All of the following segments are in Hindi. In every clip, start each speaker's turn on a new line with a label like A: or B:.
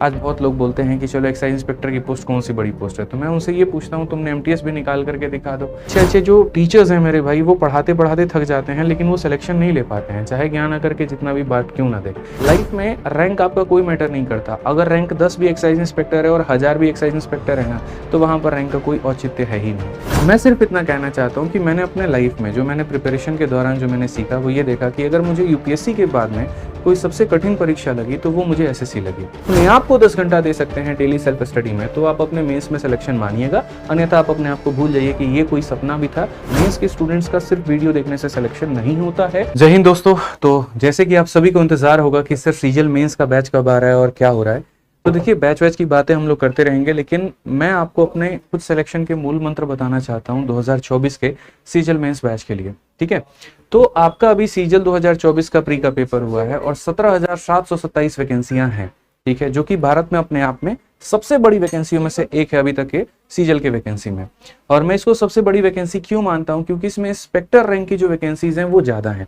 A: आज बहुत लोग बोलते हैं कि चलो एक्साइज इंस्पेक्टर की पोस्ट कौन सी बड़ी पोस्ट है, तो मैं उनसे ये पूछता हूँ तुमने एमटीएस भी निकाल करके दिखा दो। अच्छे अच्छे जो टीचर्स हैं मेरे भाई, वो पढ़ाते पढ़ाते थक जाते हैं लेकिन वो सिलेक्शन नहीं ले पाते हैं, चाहे ज्ञान आकर के जितना भी बात क्यों ना दे। लाइफ में रैंक आपका कोई मैटर नहीं करता। अगर रैंक 10 भी एक्साइज इंस्पेक्टर है और 1000 भी एक्साइज इंस्पेक्टर है ना, तो वहाँ पर रैंक का कोई औचित्य है ही नहीं। मैं सिर्फ इतना कहना चाहता हूँ कि मैंने अपने लाइफ में जो मैंने प्रिपरेशन के दौरान जो मैंने सीखा वो ये देखा कि अगर मुझे यूपीएससी के बाद में कोई सबसे कठिन परीक्षा लगी तो वो मुझे एसएससी लगी। अपने आप को 10 घंटा दे सकते हैं डेली सेल्फ स्टडी में, तो आप अपने मेंस में सिलेक्शन मानिएगा, अन्यथा आप अपने आप को भूल जाइए कि ये कोई सपना भी था। मेंस के स्टूडेंट्स का सिर्फ वीडियो देखने से सिलेक्शन नहीं होता है। जय हिंद दोस्तों। तो जैसे कि आप सभी को इंतजार होगा कि सर सीजल मेंस का बैच कब आ रहा है और क्या हो रहा है, तो देखिए बैच वैच की बातें हम लोग करते रहेंगे, लेकिन मैं आपको अपने खुद सिलेक्शन के मूल मंत्र बताना चाहता हूं 2024 के सीजल मेंस बैच के लिए। ठीक है, तो आपका अभी सीजल 2024 का प्री का पेपर हुआ है और 17,727 वैकेंसियां हैं। ठीक है, जो कि भारत में अपने आप में सबसे बड़ी वैकेंसियों में से एक है अभी तक के सीजल के वैकेंसी में। और मैं इसको सबसे बड़ी वैकेंसी क्यों मानता हूं, क्योंकि इसमें इंस्पेक्टर रैंक की जो वैकेंसीज हैं वो ज्यादा हैं।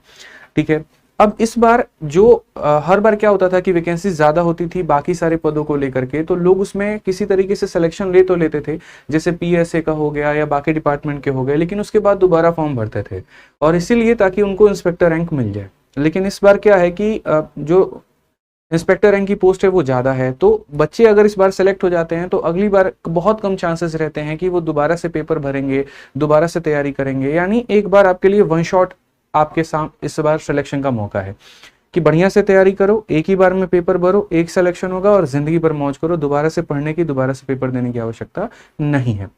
A: ठीक है, अब इस बार जो हर बार क्या होता था कि वैकेंसी ज्यादा होती थी बाकी सारे पदों को लेकर के, तो लोग उसमें किसी तरीके से सिलेक्शन ले तो लेते थे, जैसे पीएसए का हो गया या बाकी डिपार्टमेंट के हो गए, लेकिन उसके बाद दोबारा फॉर्म भरते थे और इसीलिए ताकि उनको इंस्पेक्टर रैंक मिल जाए। लेकिन इस बार क्या है कि जो इंस्पेक्टर रैंक की पोस्ट है वो ज्यादा है, तो बच्चे अगर इस बार सेलेक्ट हो जाते हैं तो अगली बार बहुत कम चांसेस रहते हैं कि वो दोबारा से पेपर भरेंगे, दोबारा से तैयारी करेंगे। यानी एक बार आपके लिए वन शॉट आपके सामने इस बार सिलेक्शन का मौका है कि बढ़िया से तैयारी करो, एक ही बार में पेपर भरो, एक सिलेक्शन होगा और जिंदगी भर मौज करो। दोबारा से पढ़ने की, दोबारा से पेपर देने की आवश्यकता नहीं है।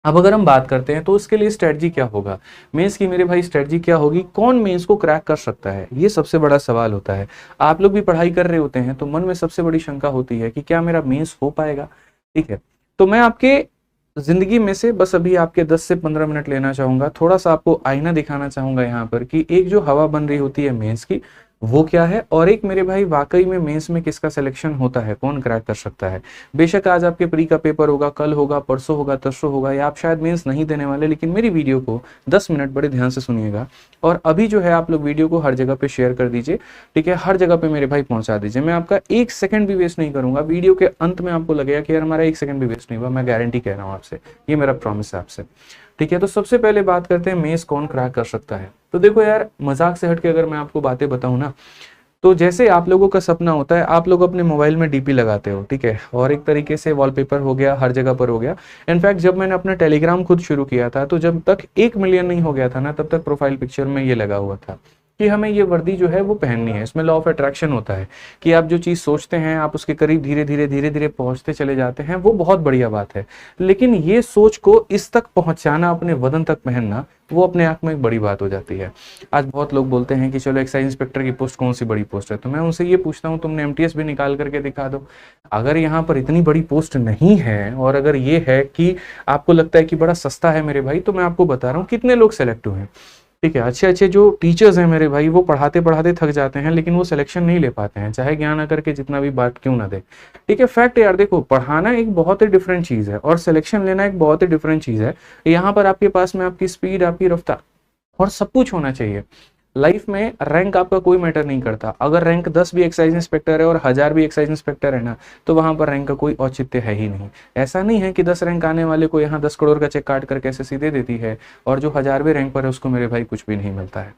A: अब अगर हम बात करते हैं तो इसके लिए स्ट्रेटजी क्या होगा, मेंस की मेरे भाई स्ट्रेटजी क्या होगी, कौन मेंस को क्रैक कर सकता है, ये सबसे बड़ा सवाल होता है। आप लोग भी पढ़ाई कर रहे होते हैं तो मन में सबसे बड़ी शंका होती है कि क्या मेरा मेंस हो पाएगा। ठीक है, तो मैं आपके जिंदगी में से बस अभी आपके 10 से 15 मिनट लेना चाहूंगा, थोड़ा सा आपको आईना दिखाना चाहूंगा यहाँ पर कि एक जो हवा बन रही होती है मेंस की वो क्या है, और एक मेरे भाई वाकई में मेंस में किसका सिलेक्शन होता है, कौन क्रैक कर सकता है। बेशक आज आपके प्री का पेपर होगा, कल होगा, परसों होगा, तरसों होगा, या आप शायद मेंस नहीं देने वाले, लेकिन मेरी वीडियो को 10 मिनट बड़े ध्यान से सुनिएगा और अभी जो है आप लोग वीडियो को हर जगह पे शेयर कर दीजिए। ठीक है, हर जगह पे मेरे भाई पहुंचा दीजिए। मैं आपका 1 सेकंड भी वेस्ट नहीं करूंगा। वीडियो के अंत में आपको लगेगा कि यार हमारा 1 सेकंड भी वेस्ट नहीं हुआ, मैं गारंटी कह रहा हूँ आपसे, ये मेरा प्रॉमिस है आपसे। ठीक है, तो सबसे पहले बात करते हैं मेंस कौन क्रैक कर सकता है। तो देखो यार, मजाक से हटके अगर मैं आपको बातें बताऊं ना, तो जैसे आप लोगों का सपना होता है, आप लोग अपने मोबाइल में डीपी लगाते हो, ठीक है, और एक तरीके से वॉलपेपर हो गया, हर जगह पर हो गया। इनफैक्ट जब मैंने अपना टेलीग्राम खुद शुरू किया था तो जब तक 1 मिलियन नहीं हो गया था ना, तब तक प्रोफाइल पिक्चर में ये लगा हुआ था कि हमें ये वर्दी जो है वो पहननी है। इसमें लॉ ऑफ अट्रैक्शन होता है कि आप जो चीज़ सोचते हैं आप उसके करीब धीरे धीरे धीरे धीरे पहुंचते चले जाते हैं, वो बहुत बढ़िया बात है। लेकिन ये सोच को इस तक पहुंचाना, अपने वतन तक पहनना, वो अपने आप में एक बड़ी बात हो जाती है। आज बहुत लोग बोलते हैं कि चलो एक्साइज इंस्पेक्टर की पोस्ट कौन सी बड़ी पोस्ट है, तो मैं उनसे ये पूछता हूँ तुमने एमटीएस भी निकाल करके दिखा दो। अगर यहाँ पर इतनी बड़ी पोस्ट नहीं है और अगर ये है कि आपको लगता है कि बड़ा सस्ता है मेरे भाई, तो मैं आपको बता रहा हूँ कितने लोग सेलेक्ट हुए हैं। ठीक है, अच्छे अच्छे जो टीचर्स हैं मेरे भाई, वो पढ़ाते पढ़ाते थक जाते हैं लेकिन वो सिलेक्शन नहीं ले पाते हैं, चाहे ज्ञान आकर के जितना भी बात क्यों ना दे। ठीक है, फैक्ट यार, देखो पढ़ाना एक बहुत ही डिफरेंट चीज है और सिलेक्शन लेना एक बहुत ही डिफरेंट चीज है। यहाँ पर आपके पास में आपकी स्पीड, आपकी रफ्तार और सब कुछ होना चाहिए। लाइफ में रैंक आपका कोई मैटर नहीं करता। अगर रैंक 10 भी एक्साइज इंस्पेक्टर है और 1000 भी एक्साइज इंस्पेक्टर है ना, तो वहां पर रैंक का कोई औचित्य है ही नहीं। ऐसा नहीं है कि 10 रैंक आने वाले को यहाँ 10 करोड़ का चेक काट करके ऐसे सीधे देती है और जो 1000वें रैंक पर है उसको मेरे भाई कुछ भी नहीं मिलता है।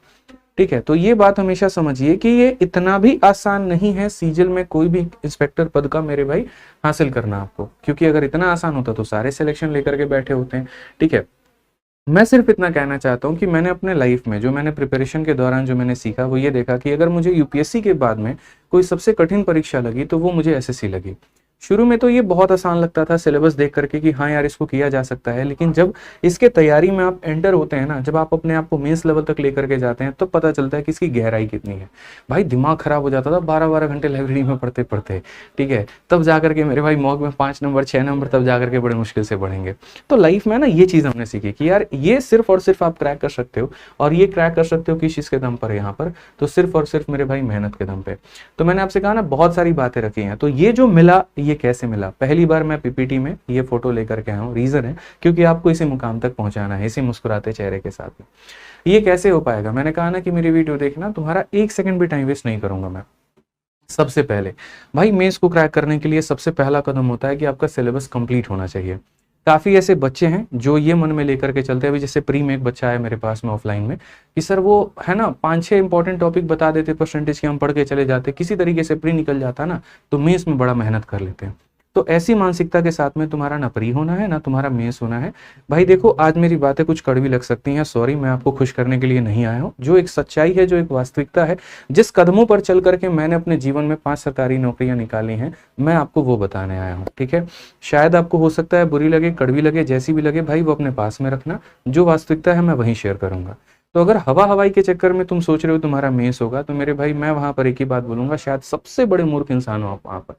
A: ठीक है, तो ये बात हमेशा समझिए कि ये इतना भी आसान नहीं है सीजल में कोई भी इंस्पेक्टर पद का मेरे भाई हासिल करना आपको, क्योंकि अगर इतना आसान होता तो सारे सिलेक्शन लेकर के बैठे होते हैं। ठीक है, मैं सिर्फ इतना कहना चाहता हूँ कि मैंने अपने लाइफ में जो मैंने प्रिपरेशन के दौरान जो मैंने सीखा वो ये देखा कि अगर मुझे यूपीएससी के बाद में कोई सबसे कठिन परीक्षा लगी तो वो मुझे एसएससी लगी। शुरू में तो ये बहुत आसान लगता था सिलेबस देख करके कि हाँ यार इसको किया जा सकता है, लेकिन जब इसके तैयारी में आप एंटर होते हैं ना, जब आप अपने आप को मेंस लेवल तक लेकर के जाते हैं तो पता चलता है कि इसकी गहराई कितनी है। भाई दिमाग खराब हो जाता था 12-12 घंटे लाइब्रेरी में पढ़ते पढ़ते। ठीक है, तब जाकर के मेरे भाई मॉक में 5 नंबर 6 नंबर तब जाकर के बड़े मुश्किल से बढ़ेंगे। तो लाइफ में ना ये चीज हमने सीखी कि यार ये सिर्फ और सिर्फ आप क्रैक कर सकते हो, और ये क्रैक कर सकते हो किस चीज के दम पर, यहाँ पर तो सिर्फ और सिर्फ मेरे भाई मेहनत के दम पे। तो मैंने आपसे कहा ना बहुत सारी बातें रखी हैं, तो ये जो मिला ये कैसे मिला, पहली बार मैं पीपीटी में ये फोटो लेकर के आया हूँ। रीजन है क्योंकि आपको इसी मुकाम तक पहुंचाना है, इसी मुस्कुराते चेहरे के साथ में। ये कैसे हो पाएगा, मैंने कहा ना कि मेरी वीडियो देखना, तुम्हारा 1 सेकंड भी टाइम वेस्ट नहीं करूंगा मैं। सबसे पहले भाई मेंस को क्रैक करने के लिए सबसे पहला कदम होता है कि आपका सिलेबस कंप्लीट होना चाहिए। काफ़ी ऐसे बच्चे हैं जो ये मन में लेकर के चलते हैं, अभी जैसे प्री में एक बच्चा है मेरे पास में ऑफलाइन में, कि सर वो है ना 5-6 इंपॉर्टेंट टॉपिक बता देते परसेंटेज के, हम पढ़ के चले जाते, किसी तरीके से प्री निकल जाता ना, तो मेंस में बड़ा मेहनत कर लेते हैं। तो ऐसी मानसिकता के साथ में तुम्हारा ना प्री होना है ना तुम्हारा मेंस होना है। भाई देखो, आज मेरी बातें कुछ कड़वी लग सकती हैं, सॉरी, मैं आपको खुश करने के लिए नहीं आया हूँ। जो एक सच्चाई है, जो एक वास्तविकता है, जिस कदमों पर चल करके मैंने अपने जीवन में 5 सरकारी नौकरियां निकाली हैं, मैं आपको वो बताने आया हूँ। ठीक है, शायद आपको हो सकता है बुरी लगे, कड़वी लगे, जैसी भी लगे, भाई वो अपने पास में रखना। जो वास्तविकता है मैं वहीं शेयर करूंगा। तो अगर हवा हवाई के चक्कर में तुम सोच रहे हो तुम्हारा मेंस होगा, तो मेरे भाई मैं वहां पर एक ही बात बोलूंगा, शायद सबसे बड़े मूर्ख इंसान हो आप वहां पर।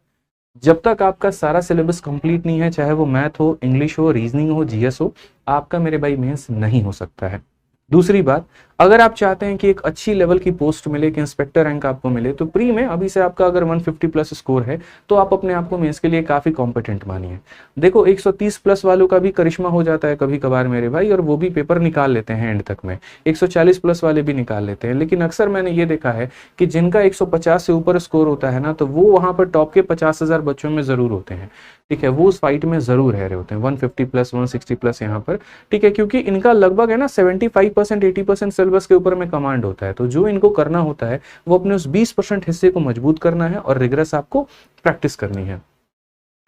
A: जब तक आपका सारा सिलेबस कंप्लीट नहीं है, चाहे वो मैथ हो, इंग्लिश हो, रीजनिंग हो, जीएस हो, आपका मेरे भाई मेंस नहीं हो सकता है। दूसरी बात, अगर आप चाहते हैं कि एक अच्छी लेवल की पोस्ट मिले, कि इंस्पेक्टर रैंक आपको मिले, तो प्री में अभी से आपका अगर 150 प्लस स्कोर है, तो आप अपने आप को मेंस के लिए काफी कॉम्पिटेंट मानिए। देखो 130 प्लस वालों का भी करिश्मा हो जाता है कभी कभार मेरे भाई, और वो भी पेपर निकाल लेते हैं एंड तक में। 140 प्लस वाले भी निकाल लेते हैं, लेकिन अक्सर मैंने ये देखा है कि जिनका 150 से ऊपर स्कोर होता है ना, तो वो वहां पर टॉप के 50,000 बच्चों में जरूर होते हैं। ठीक है, वो उस फाइट में जरूर रह रहे होते हैं, 150 प्लस 160 प्लस यहाँ पर। ठीक है, क्योंकि इनका लगभग है ना 75% 80% सिलेबस के ऊपर में कमांड होता है। तो जो इनको करना होता है वो अपने उस 20% हिस्से को मजबूत करना है और रिग्रेस आपको प्रैक्टिस करनी है।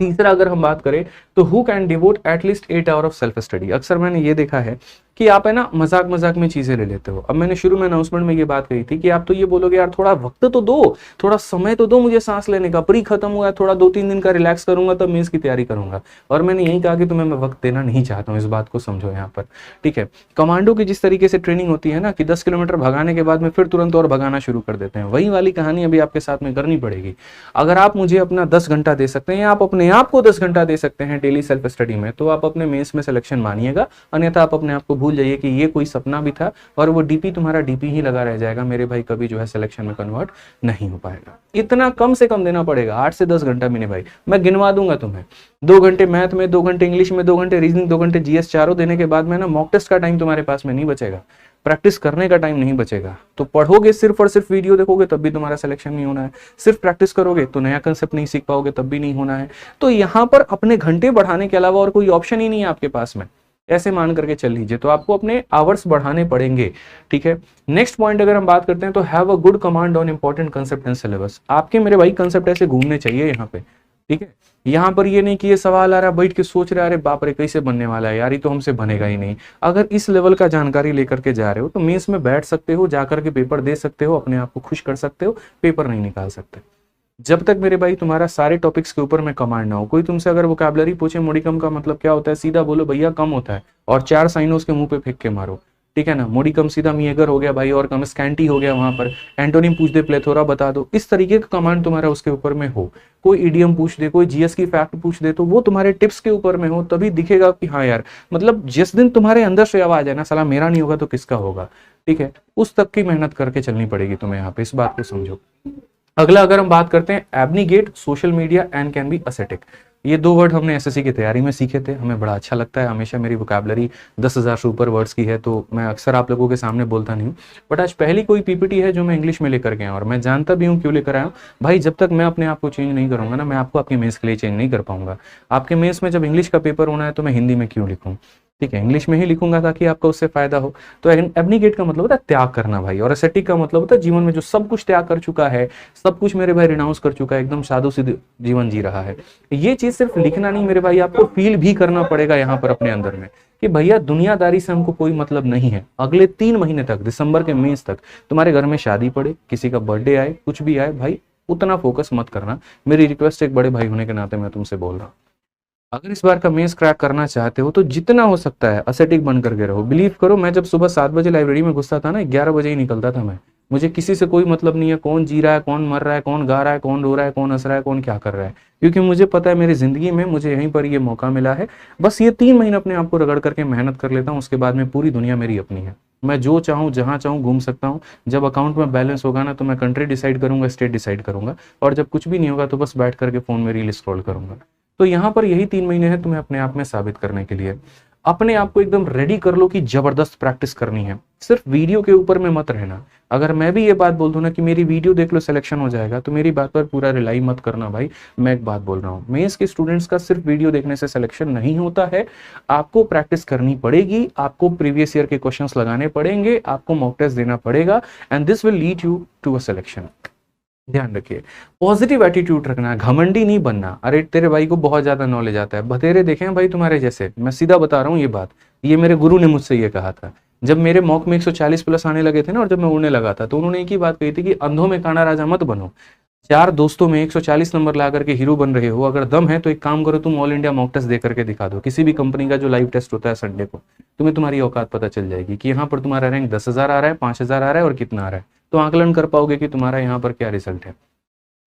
A: तीसरा अगर हम बात करें, तो who can devote at least 8 hour of self study. अक्सर मैंने ये देखा है कि आप है ना मजाक मजाक में चीजें ले लेते हो। अब मैंने शुरू में अनाउंसमेंट में ये बात कही थी कि आप तो ये बोलोगे यार थोड़ा वक्त तो दो, थोड़ा समय तो दो मुझे सांस लेने का, प्री खत्म हुआ है, थोड़ा 2-3 दिन का रिलैक्स करूंगा तब मेंस की तैयारी करूंगा। और मैंने यही कहा कि तुम्हें मैं वक्त देना नहीं चाहता हूँ, इस बात को समझो यहाँ पर। ठीक है, कमांडो की जिस तरीके से ट्रेनिंग होती है ना, कि 10 किलोमीटर भगाने के बाद में फिर तुरंत और भगाना शुरू कर देते हैं, वही वाली कहानी अभी आपके साथ में करनी पड़ेगी। अगर आप मुझे अपना 10 घंटा दे सकते हैं, या आप अपने आप को 10 घंटा दे सकते हैं डेली सेल्फ स्टडी में, तो आप अपने मेंस में सिलेक्शन मानिएगा। अन्यथा आप अपने आप को भूल जाइए कि ये कोई सपना भी था, और वो डीपी तुम्हारा डीपी ही लगा रह जाएगा मेरे भाई, कभी जो है सिलेक्शन में कन्वर्ट नहीं हो पाएगा। इतना कम से कम देना पड़ेगा, 8 से 10 घंटा मेरे भाई। मैं गिनवा दूंगा तुम्हें, 2 घंटे मैथ में, 2 घंटे इंग्लिश में, 2 घंटे रीजनिंग, 2 घंटे जीएस, चारों देने के बाद में ना मॉक टेस्ट का टाइम तुम्हारे पास में नहीं बचेगा, प्रैक्टिस करने का टाइम नहीं बचेगा। तो पढ़ोगे सिर्फ और सिर्फ वीडियो देखोगे तब भी तुम्हारा सिलेक्शन नहीं होना है, सिर्फ प्रैक्टिस करोगे तो नया कंसेप्ट नहीं सीख पाओगे तब भी नहीं होना है। तो यहाँ पर अपने घंटे बढ़ाने के अलावा और कोई ऑप्शन ही नहीं है आपके पास में, ऐसे मान करके चल लीजिए। तो आपको अपने आवर्स बढ़ाने पड़ेंगे। ठीक है, नेक्स्ट पॉइंट अगर हम बात करते हैं, तो have a good command on important concept and syllabus. आपके मेरे भाई कंसेप्ट ऐसे घूमने चाहिए यहाँ पे। ठीक है, यहाँ पर ये नहीं कि ये सवाल आ रहा है बैठ के सोच रहे अरे बाप रे कैसे बनने वाला है यार, ये तो हमसे बनेगा ही नहीं। अगर इस लेवल का जानकारी लेकर के जा रहे हो, तो मेंस में बैठ सकते हो, जाकर के पेपर दे सकते हो, अपने आप को खुश कर सकते हो, पेपर नहीं निकाल सकते जब तक मेरे भाई तुम्हारा सारे टॉपिक्स के ऊपर में कमांड ना हो। कोई तुमसे अगर वोकैबुलरी पूछे मोडिकम का मतलब क्या होता है, सीधा बोलो भैया कम होता है, और 4 साइनों उसके मुंह पे फेंक के मारो। ठीक है ना, मोडिकम सीधा मिएगर हो गया भाई, और कम स्कैंटी हो गया। वहां पर एंटोनिम पूछ दे, प्लेथोरा बता दो, इस तरीके का कमांड तुम्हारा उसके ऊपर में हो। कोई इडियम पूछ दे, कोई जीएस की फैक्ट पूछ दे, तो वो तुम्हारे टिप्स के ऊपर में हो, तभी दिखेगा कि हाँ यार, मतलब जिस दिन तुम्हारे अंदर से आवाज है ना साला मेरा नहीं होगा तो किसका होगा। ठीक है, उस तक की मेहनत करके चलनी पड़ेगी तुम्हें यहाँ पे, इस बात को समझो। अगला अगर हम बात करते हैं, abnegate social media and can be ascetic. ये 2 वर्ड हमने एसएससी की तैयारी में सीखे थे, हमें बड़ा अच्छा लगता है। हमेशा मेरी वोकैबुलरी 10,000 से ऊपर वर्ड्स की है, तो मैं अक्सर आप लोगों के सामने बोलता नहीं हूँ। बट आज पहली कोई पीपीटी है जो मैं इंग्लिश में लेकर के आया, और मैं जानता भी हूँ क्यों लेकर आया हूँ भाई। जब तक मैं अपने आप को चेंज नहीं करूंगा ना, मैं आपको आपके मेंस के लिए चेंज नहीं कर पाऊंगा। आपके मेंस में जब इंग्लिश का पेपर होना है, तो मैं हिंदी में क्यों लिखूँ? ठीक है, इंग्लिश में ही लिखूंगा ताकि आपका उससे फायदा हो। तो एब्निगेट का मतलब होता है त्याग करना भाई, और एसेटिक का मतलब होता है जीवन में जो सब कुछ त्याग कर चुका है, सब कुछ मेरे भाई रिनाउंस कर चुका है, एकदम साधु सीधे जीवन जी रहा है। ये चीज सिर्फ लिखना नहीं मेरे भाई, आपको फील भी करना पड़ेगा यहाँ पर अपने अंदर में, कि भैया दुनियादारी से हमको कोई मतलब नहीं है। अगले 3 महीने तक, दिसंबर के मेंस तक, तुम्हारे घर में शादी पड़े, किसी का बर्थडे आए, कुछ भी आए भाई, उतना फोकस मत करना। मेरी रिक्वेस्ट एक बड़े भाई होने के नाते मैं तुमसे बोल रहा हूँ। अगर इस बार का मेंस क्रैक करना चाहते हो, तो जितना हो सकता है असेटिक बन करके रहो। बिलीव करो, मैं जब सुबह 7 बजे लाइब्रेरी में घुसता था ना, 11 बजे ही निकलता था मैं। मुझे किसी से कोई मतलब नहीं है, कौन जी रहा है, कौन मर रहा है, कौन गा रहा है, कौन रो रहा है, कौन हंस रहा है, कौन क्या कर रहा है, क्योंकि मुझे पता है मेरी जिंदगी में मुझे यहीं पर ये मौका मिला है। बस ये 3 महीने अपने आप को रगड़ करके मेहनत कर लेता हूँ, उसके बाद में पूरी दुनिया मेरी अपनी है। मैं जो चाहूँ जहाँ चाहूँ घूम सकता हूँ। जब अकाउंट में बैलेंस होगा ना, तो मैं कंट्री डिसाइड करूंगा, स्टेट डिसाइड करूंगा, और जब कुछ भी नहीं होगा तो बस बैठ करके फोन में रील स्क्रॉल करूंगा। तो यहाँ पर यही 3 महीने हैं तुम्हें अपने आप में साबित करने के लिए। अपने आप को एकदम रेडी कर लो कि जबरदस्त प्रैक्टिस करनी है, सिर्फ वीडियो के ऊपर में मत रहना। अगर मैं भी ये बात बोल दूं ना कि मेरी वीडियो देख लो सिलेक्शन हो जाएगा, तो मेरी बात पर पूरा रिलाई मत करना भाई। मैं एक बात बोल रहा हूँ, मेंस के स्टूडेंट्स का सिर्फ वीडियो देखने से सिलेक्शन नहीं होता है। आपको प्रैक्टिस करनी पड़ेगी, आपको प्रीवियस ईयर के क्वेश्चंस लगाने पड़ेंगे, आपको मॉक टेस्ट देना पड़ेगा, and this will lead you to a selection. ध्यान रखिए, पॉजिटिव एटीट्यूड रखना, घमंडी नहीं बनना। अरे तेरे भाई को बहुत ज्यादा नॉलेज आता है, बतेरे देखे हैं भाई तुम्हारे जैसे, मैं सीधा बता रहा हूँ ये बात, ये मेरे गुरु ने मुझसे ये कहा था। जब मेरे मॉक में 140 प्लस आने लगे थे ना, और जब मैं उड़ने लगा था, तो उन्होंने एक ही बात कही थी कि अंधों में काना राजा मत बनो। 4 दोस्तों में 140 नंबर ला करके हीरो बन रहे हो, अगर दम है तो एक काम करो, तुम ऑल इंडिया मॉक टेस्ट दे करके दिखा दो। किसी भी कंपनी का जो लाइव टेस्ट होता है संडे को, तुम्हें तुम्हारी औकात पता चल जाएगी कि यहाँ पर तुम्हारा रैंक 10,000 आ रहा है, 5,000 आ रहा है और कितना आ रहा है, तो आकलन कर पाओगे कि तुम्हारा यहाँ पर क्या रिजल्ट है।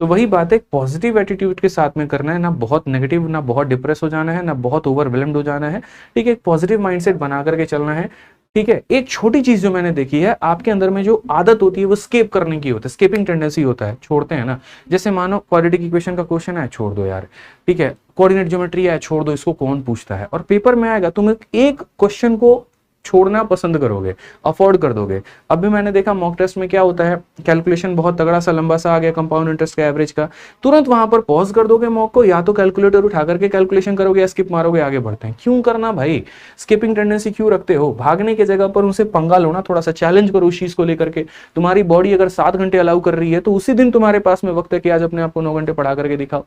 A: तो वही बात है, पॉजिटिव एटीट्यूड के साथ में करना है, ना बहुत नेगेटिव, ना बहुत डिप्रेस हो जाना है, ना बहुत ओवरवेलम्ड हो जाना है। ठीक है, एक पॉजिटिव माइंडसेट बना करके चलना है। ठीक है, एक छोटी चीज जो मैंने देखी है, आपके अंदर में जो आदत होती है वो स्केप करने की होती है, स्केपिंग टेंडेंसी होता है, छोड़ते हैं ना। जैसे मानो क्वाड्रेटिक इक्वेशन का क्वेश्चन है, छोड़ दो यार। ठीक है, कोऑर्डिनेट ज्योमेट्री है, छोड़ दो, इसको कौन पूछता है। और पेपर में आएगा, तुम एक क्वेश्चन को छोड़ना पसंद करोगे, अफोर्ड कर दोगे। अब भी मैंने देखा मॉक टेस्ट में क्या होता है, कैलकुलेशन बहुत तगड़ा सा लंबा सा आ गया कंपाउंड इंटरेस्ट का एवरेज का, तुरंत वहां पर पॉज कर दोगे मॉक को, या तो कैलकुलेटर उठा करके कैलकुलेशन करोगे या स्किप मारोगे, आगे बढ़ते हैं। क्यों करना भाई, स्किपिंग टेंडेंसी क्यों रखते हो? भागने की जगह पर उनसे पंगा लो ना, थोड़ा सा चैलेंज करो उस चीज को लेकर के। तुम्हारी बॉडी अगर 7 घंटे अलाउ कर रही है, तो उसी दिन तुम्हारे पास में वक्त है कि आज अपने आप को 9 घंटे पढ़ा करके दिखाओ।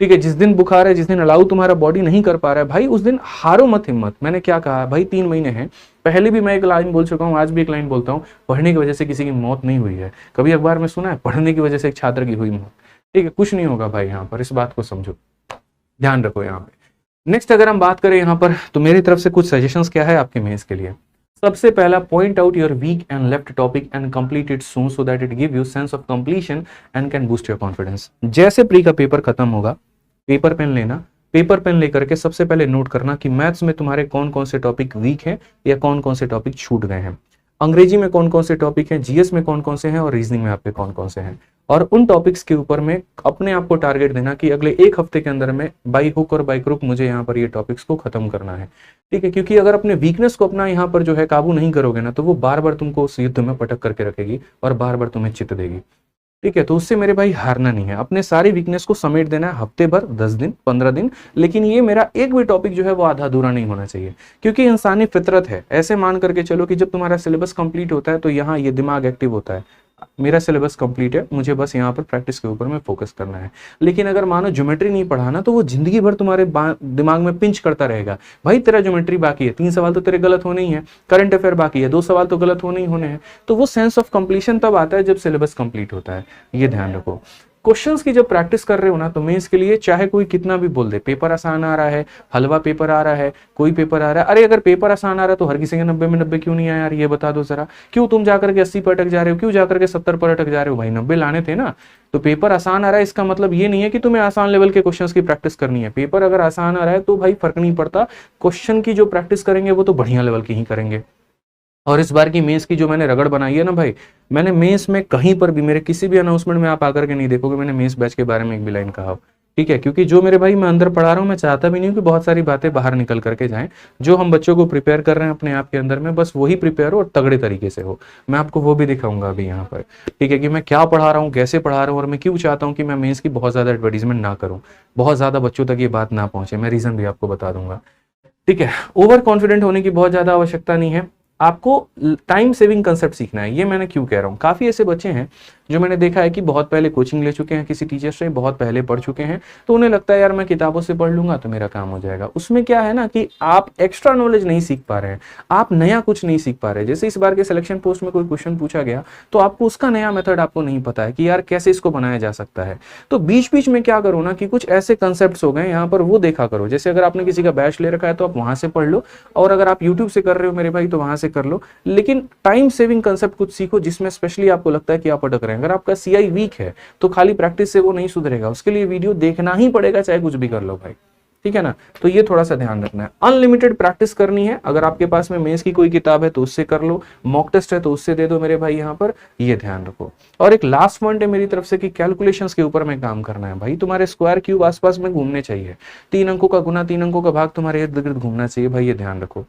A: ठीक है, जिस दिन बुखार है, जिस दिन अलाउ तुम्हारा बॉडी नहीं कर पा रहा है, भाई उस दिन हारो मत हिम्मत। मैंने क्या कहा भाई, 3 महीने हैं, पहले भी मैं एक लाइन बोल चुका हूं, आज भी एक लाइन बोलता हूं, पढ़ने की वजह से किसी की मौत नहीं हुई है। कभी अखबार में सुना है पढ़ने की वजह से एक छात्र की हुई मौत? ठीक है, कुछ नहीं होगा भाई, यहाँ पर इस बात को समझो, ध्यान रखो यहाँ पे। नेक्स्ट अगर हम बात करें यहाँ पर, तो मेरी तरफ से कुछ सजेशंस क्या है आपके मेंस के लिए। सबसे पहला, point out your weak and left topic and complete it soon so that it give you sense of completion and can boost your confidence. जैसे प्री का पेपर खत्म होगा, पेपर पेन लेना, पेपर पेन लेकर के सबसे पहले नोट करना कि मैथ्स में तुम्हारे कौन कौन से टॉपिक वीक हैं या कौन कौन से टॉपिक छूट गए हैं, अंग्रेजी में कौन कौन से टॉपिक हैं, जीएस में कौन कौन से हैं और रीजनिंग में आपके कौन कौन से हैं। और उन टॉपिक्स के ऊपर में अपने आप को टारगेट देना कि अगले 1 हफ्ते के अंदर में बाई हुक और बाई क्रुक मुझे यहाँ पर ये टॉपिक्स को खत्म करना है। ठीक है, क्योंकि अगर अपने वीकनेस को अपना यहाँ पर जो है काबू नहीं करोगे ना, तो वो बार बार तुमको उस युद्ध में पटक करके रखेगी और बार बार तुम्हें चित देगी। ठीक है, तो उससे मेरे भाई हारना नहीं है, अपने सारी वीकनेस को समेट देना है, हफ्ते भर, 10 दिन, 15 दिन, लेकिन ये मेरा एक भी टॉपिक जो है वो आधा अधूरा नहीं होना चाहिए। क्योंकि इंसानी फितरत है, ऐसे मान करके चलो कि जब तुम्हारा सिलेबस कंप्लीट होता है तो यहाँ ये दिमाग एक्टिव होता है, मेरा सिलेबस कंप्लीट है, मुझे बस यहाँ पर प्रैक्टिस के ऊपर में फोकस करना है। लेकिन अगर मानो ज्योमेट्री नहीं पढ़ाना, तो वो जिंदगी भर तुम्हारे दिमाग में पिंच करता रहेगा, भाई तेरा ज्योमेट्री बाकी है, 3 सवाल तो तेरे गलत होने ही है, करंट अफेयर बाकी है, 2 सवाल तो गलत होने ही होने हैं। तो वो सेंस ऑफ कंप्लीशन तब आता है जब सिलेबस कंप्लीट होता है, ये ध्यान रखो। क्वेश्चंस की जब प्रैक्टिस कर रहे हो ना, तो मेंस के लिए चाहे कोई कितना भी बोल दे, पेपर आसान आ रहा है, हलवा पेपर आ रहा है, कोई पेपर आ रहा है, अरे अगर पेपर आसान आ रहा है तो हर किसी के 90 में 90 क्यों नहीं आया यार, ये बता दो जरा। क्यों तुम जाकर के 80 पर अटक जा रहे हो, क्यों जाकर के 70 पर अटक जा रहे हो? भाई 90 लाने थे ना। तो पेपर आसान आ रहा है, इसका मतलब ये नहीं है कि तुम्हें आसान लेवल के क्वेश्चंस की प्रैक्टिस करनी है। पेपर अगर आसान आ रहा है तो भाई फर्क नहीं पड़ता, क्वेश्चन की जो प्रैक्टिस करेंगे वो तो बढ़िया लेवल की ही करेंगे। और इस बार की मेंस की जो मैंने रगड़ बनाई है ना भाई, मैंने मेंस में कहीं पर भी, मेरे किसी भी अनाउंसमेंट में आप आकर के नहीं देखोगे मैंने मेंस बैच के बारे में एक भी लाइन कहा हो। ठीक है, क्योंकि जो मेरे भाई मैं अंदर पढ़ा रहा हूँ, मैं चाहता भी नहीं हूँ कि बहुत सारी बातें बाहर निकल करके जाएं। जो हम बच्चों को प्रिपेयर कर रहे हैं अपने आप के अंदर में, बस वही प्रिपेयर हो और तगड़े तरीके से हो। मैं आपको वो भी दिखाऊंगा अभी यहाँ पर। ठीक है, कि मैं क्या पढ़ा रहा हूँ, कैसे पढ़ा रहा हूँ, और मैं क्यों चाहता हूँ कि मैं मेंस की बहुत ज्यादा एडवर्टीजमेंट ना करूँ, बहुत ज्यादा बच्चों तक ये बात ना पहुंचे। मैं रीजन भी आपको बता दूंगा। ठीक है, ओवर कॉन्फिडेंट होने की बहुत ज्यादा आवश्यकता नहीं है, आपको टाइम सेविंग कंसेप्ट सीखना है। ये मैंने क्यों कह रहा हूँ, काफी ऐसे बच्चे हैं जो मैंने देखा है कि बहुत पहले कोचिंग ले चुके हैं किसी टीचर से, बहुत पहले पढ़ चुके हैं, तो उन्हें लगता है यार मैं किताबों से पढ़ लूंगा तो मेरा काम हो जाएगा। उसमें क्या है ना कि आप एक्स्ट्रा नॉलेज नहीं सीख पा रहे हैं, आप नया कुछ नहीं सीख पा रहे। जैसे इस बार के सिलेक्शन पोस्ट में कोई क्वेश्चन पूछा गया तो आपको उसका नया मेथड आपको नहीं पता है कि यार कैसे इसको बनाया जा सकता है। तो बीच बीच में क्या करो ना कि कुछ ऐसे कंसेप्ट हो गए यहाँ पर, वो देखा करो। जैसे अगर आपने किसी का बैच ले रखा है तो आप वहां से पढ़ लो, और अगर आप यूट्यूब से कर रहे हो मेरे भाई तो वहां से कर लो। लेकिन टाइम सेविंग कंसेप्ट कुछ सीखो जिसमें स्पेशली आपको लगता है कि आप अटक रहे हैं। अगर आपका सीआई वीक है तो खाली प्रैक्टिस से वो नहीं सुधरेगा, उसके लिए वीडियो देखना ही पड़ेगा, चाहे कुछ भी कर लो भाई। ठीक है ना। तो ये थोड़ा सा ध्यान रखना है। अनलिमिटेड प्रैक्टिस करनी है। अगर आपके पास में मेंस की कोई किताब है तो उससे कर लो, मॉक टेस्ट है तो उससे दे दो मेरे भाई, यहाँ पर ये ध्यान रखो। और एक लास्ट पॉइंट है मेरी तरफ से कि कैलकुलेशंस के ऊपर में काम करना है भाई। तुम्हारे स्क्वायर क्यूब आसपास में घूमने चाहिए, 3 अंकों का गुना 3 अंकों का भाग तुम्हारे इर्द गिर्द घूमना चाहिए भाई, ये ध्यान रखो।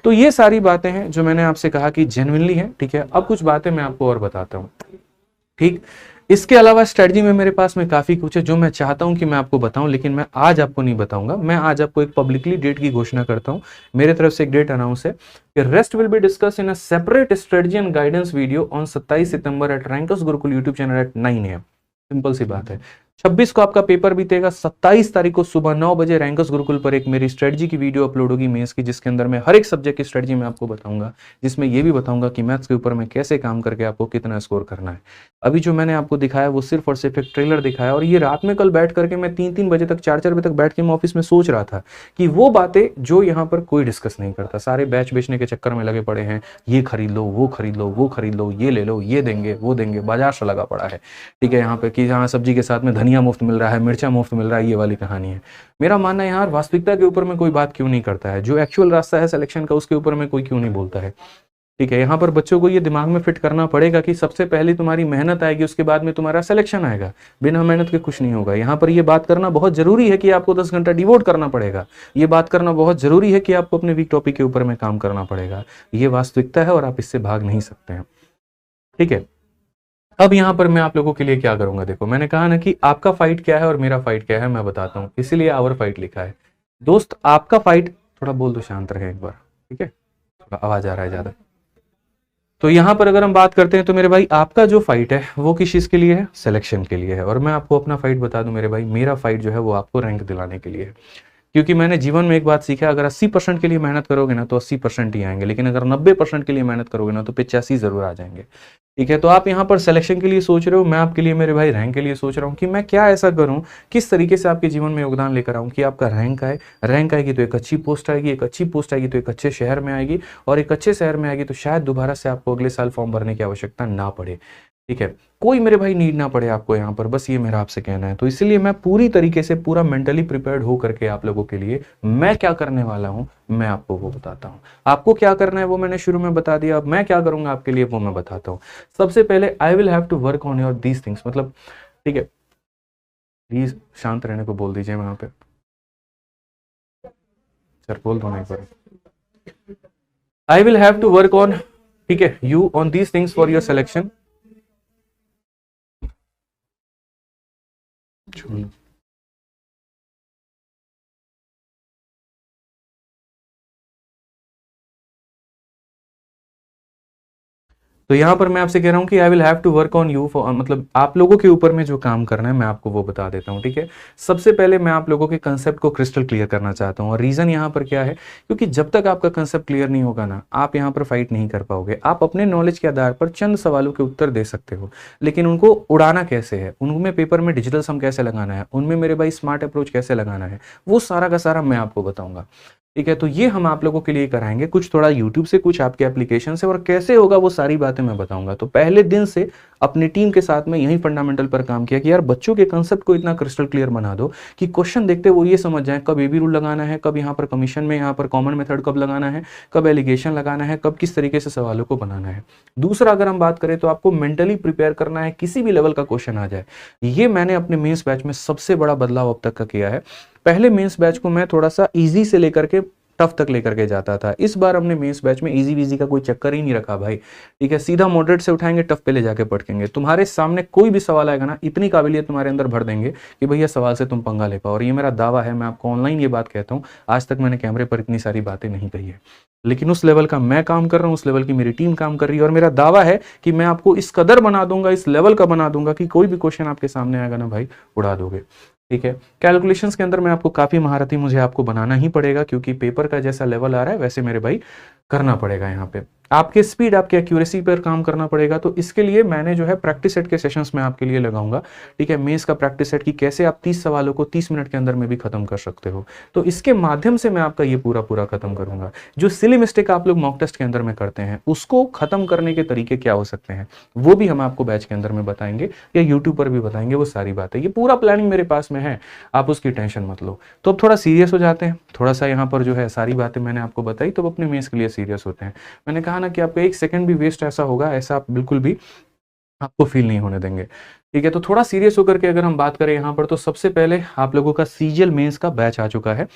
A: तो ये सारी बातें हैं जो मैंने आपसे कहा कि जेन्युइनली है, ठीक है। अब कुछ बातें मैं आपको और बताता हूँ, ठीक। इसके अलावा स्ट्रेटजी में मेरे पास में काफी कुछ है जो मैं चाहता हूं कि मैं आपको बताऊं, लेकिन मैं आज आपको नहीं बताऊंगा। मैं आज आपको एक पब्लिकली डेट की घोषणा करता हूं, मेरे तरफ से एक डेट अनाउंस है कि rest will be discuss in a separate strategy and guidance video on 27 September at Rankers Gurukul YouTube channel at 9 AM। Simple सी बात है। 26 को आपका पेपर बीतेगा, 27 तारीख को सुबह 9 बजे रैंकर्स गुरुकुल पर एक मेरी स्ट्रेटजी की वीडियो अपलोड होगी मेंस की, जिसके अंदर मैं हर एक सब्जेक्ट की स्ट्रेटजी में आपको बताऊंगा, जिसमें ये भी बताऊंगा कि मैथ्स के ऊपर में कैसे काम करके आपको कितना स्कोर करना है। अभी जो मैंने आपको दिखाया वो सिर्फ और सिर्फ एक ट्रेलर दिखाया, और ये रात में कल बैठ करके मैं 3-3 बजे तक 4-4 बजे तक बैठ के मैं ऑफिस में सोच रहा था कि वो बातें जो यहाँ पर कोई डिस्कस नहीं करता, सारे बैच बेचने के चक्कर में लगे पड़े हैं, ये खरीद लो, वो खरीद लो, वो खरीद लो, ये ले लो, ये देंगे, वो देंगे, बाजार से लगा पड़ा है, ठीक है। यहाँ पे कि यहाँ सब्जी के साथ में धनिया मुफ्त मिल रहा है, मिर्चा मुफ्त मिल रहा है, ये वाली कहानी है। मेरा मानना है यार, वास्तविकता के ऊपर में कोई बात क्यों नहीं करता है, जो एक्चुअल रास्ता है सिलेक्शन का उसके ऊपर में कोई क्यों नहीं बोलता है, ठीक है। यहाँ पर बच्चों को ये दिमाग में फिट करना पड़ेगा कि सबसे पहले तुम्हारी मेहनत आएगी, उसके बाद में तुम्हारा सिलेक्शन आएगा। बिना मेहनत के कुछ नहीं होगा। यहाँ पर ये बात करना बहुत जरूरी है कि आपको 10 घंटा डिवोट करना पड़ेगा। ये बात करना बहुत जरूरी है कि आपको अपने वीक टॉपिक के ऊपर में काम करना पड़ेगा। ये वास्तविकता है और आप इससे भाग नहीं सकते हैं, ठीक है। अब यहाँ पर मैं आप लोगों के लिए क्या करूंगा, देखो मैंने कहा ना कि आपका फाइट क्या है और मेरा फाइट क्या है, मैं बताता हूँ, इसीलिए आवर फाइट लिखा है। दोस्त आपका फाइट, थोड़ा बोल दो, शांत रहे एक बार, ठीक है, थोड़ा आवाज आ रहा है ज्यादा। तो यहाँ पर अगर हम बात करते हैं तो मेरे भाई आपका जो फाइट है वो किस चीज के लिए है, सिलेक्शन के लिए है। और मैं आपको अपना फाइट बता दूं मेरे भाई, मेरा फाइट जो है वो आपको रैंक दिलाने के लिए है। क्योंकि मैंने जीवन में एक बात सीखा है, अगर 80% के लिए मेहनत करोगे ना तो 80% ही आएंगे, लेकिन अगर 90% के लिए मेहनत करोगे ना तो 85 जरूर आ जाएंगे, ठीक है। तो आप यहाँ पर सिलेक्शन के लिए सोच रहे हो, मैं आपके लिए मेरे भाई रैंक के लिए सोच रहा हूँ कि मैं क्या ऐसा करूँ, किस तरीके से आपके जीवन में योगदान लेकर आऊँ कि आपका रैंक आए। रैंक आएगी तो एक अच्छी पोस्ट आएगी, एक अच्छी पोस्ट आएगी तो एक अच्छे शहर में आएगी, और एक अच्छे शहर में आएगी तो शायद दोबारा से आपको अगले साल फॉर्म भरने की आवश्यकता ना पड़े, ठीक है। कोई मेरे भाई नीड ना पड़े आपको यहाँ पर, बस ये मेरा आपसे कहना है। तो इसलिए मैं पूरी तरीके से पूरा मेंटली प्रिपेयर्ड हो करके आप लोगों के लिए मैं क्या करने वाला हूँ मैं आपको वो बताता हूँ। आपको क्या करना है वो मैंने शुरू में बता दिया, अब मैं क्या करूंगा आपके लिए वो मैं बताता हूँ। सबसे पहले I will have to work on your these things, मतलब ठीक है, प्लीज शांत रहने को बोल दीजिए वहां पे, सर बोल दो ना एक बार। I will have to work on, ठीक है, you on these things for your selection. तो यहां पर मैं आपसे कह रहा हूं कि I will have to work on you for, मतलब आप लोगों के ऊपर में जो काम करना है मैं आपको वो बता देता हूं, ठीक है। सबसे पहले मैं आप लोगों के कंसेप्ट को क्रिस्टल क्लियर करना चाहता हूं, और रीजन यहां पर क्या है, क्योंकि जब तक आपका कंसेप्ट क्लियर नहीं होगा ना, आप यहां पर फाइट नहीं कर पाओगे। आप अपने नॉलेज के आधार पर चंद सवालों के उत्तर दे सकते हो, लेकिन उनको उड़ाना कैसे है, उनमें पेपर में डिजिटल सम कैसे लगाना है, उनमें मेरे भाई स्मार्ट अप्रोच कैसे लगाना है, वो सारा का सारा मैं आपको बताऊंगा, ठीक है। तो ये हम आप लोगों के लिए कराएंगे, कुछ थोड़ा यूट्यूब से, कुछ आपके एप्लीकेशन से, और कैसे होगा वो सारी बातें मैं बताऊंगा। तो पहले दिन से अपनी टीम के साथ में यही फंडामेंटल पर काम किया कि यार बच्चों के कंसेप्ट को इतना क्रिस्टल क्लियर बना दो कि क्वेश्चन देखते वो ये समझ जाए कब एबी रूल लगाना है, कब यहाँ पर कमीशन में यहाँ पर कॉमन मेथड कब लगाना है, कब एलिगेशन लगाना है, कब किस तरीके से सवालों को बनाना है। दूसरा अगर हम बात करें तो आपको मेंटली प्रिपेयर करना है, किसी भी लेवल का क्वेश्चन आ जाए। ये मैंने अपने मेंस बैच में सबसे बड़ा बदलाव अब तक का किया है। पहले मेंस बैच को मैं थोड़ा सा इजी से लेकर के टफ तक लेकर के जाता था। इस बार हमने मेंस बैच में इजी वीजी का कोई चक्कर ही नहीं रखा भाई, ठीक है। सीधा मॉडरेट से उठाएंगे, टफ पे ले जाके पटकेंगे। तुम्हारे सामने कोई भी सवाल आएगा ना, इतनी काबिलियत तुम्हारे अंदर भर देंगे कि भैया सवाल से तुम पंगा ले पाओ। और ये मेरा दावा है, मैं आपको ऑनलाइन ये बात कहता हूँ, आज तक मैंने कैमरे पर इतनी सारी बातें नहीं कही है, लेकिन उस लेवल का मैं काम कर रहा हूँ, उस लेवल की मेरी टीम काम कर रही है। और मेरा दावा है कि मैं आपको इस कदर बना दूंगा, इस लेवल का बना दूंगा कि कोई भी क्वेश्चन आपके सामने आएगा ना भाई, उड़ा दोगे, ठीक है। कैलकुलेशंस के अंदर मैं आपको काफी महारथी मुझे आपको बनाना ही पड़ेगा, क्योंकि पेपर का जैसा लेवल आ रहा है वैसे मेरे भाई करना पड़ेगा यहाँ पे। आपके स्पीड, आपके एक्यूरेसी पर काम करना पड़ेगा। तो इसके लिए मैंने जो है प्रैक्टिस सेट के सेशंस में आपके लिए लगाऊंगा, ठीक है, मेंस का प्रैक्टिस सेट की कैसे आप 30 सवालों को 30 मिनट के अंदर में भी खत्म कर सकते हो। तो इसके माध्यम से मैं आपका ये पूरा खत्म करूंगा। जो सिली मिस्टेक आप लोग मॉक टेस्ट के अंदर में करते हैं, उसको खत्म करने के तरीके क्या हो सकते हैं, वो भी हम आपको बैच के अंदर में बताएंगे या यूट्यूब पर भी बताएंगे। वो सारी बातें, ये पूरा प्लानिंग मेरे पास में है, आप उसकी टेंशन मत लो। तो अब थोड़ा सीरियस हो जाते हैं, थोड़ा सा यहाँ पर जो है सारी बातें मैंने आपको बताई, तो अपने मेंस के लिए सीरियस होते हैं। मैंने कहा ना कि आपका एक सेकंड भी वेस्ट ऐसा होगा, ऐसा आप बिल्कुल भी आपको फील नहीं होने देंगे, ठीक है। तो थोड़ा सीरियस होकर के अगर हम बात करें यहाँ पर, तो सबसे पहले आप लोगों का सीजीएल मेंस का बैच आ चुका है,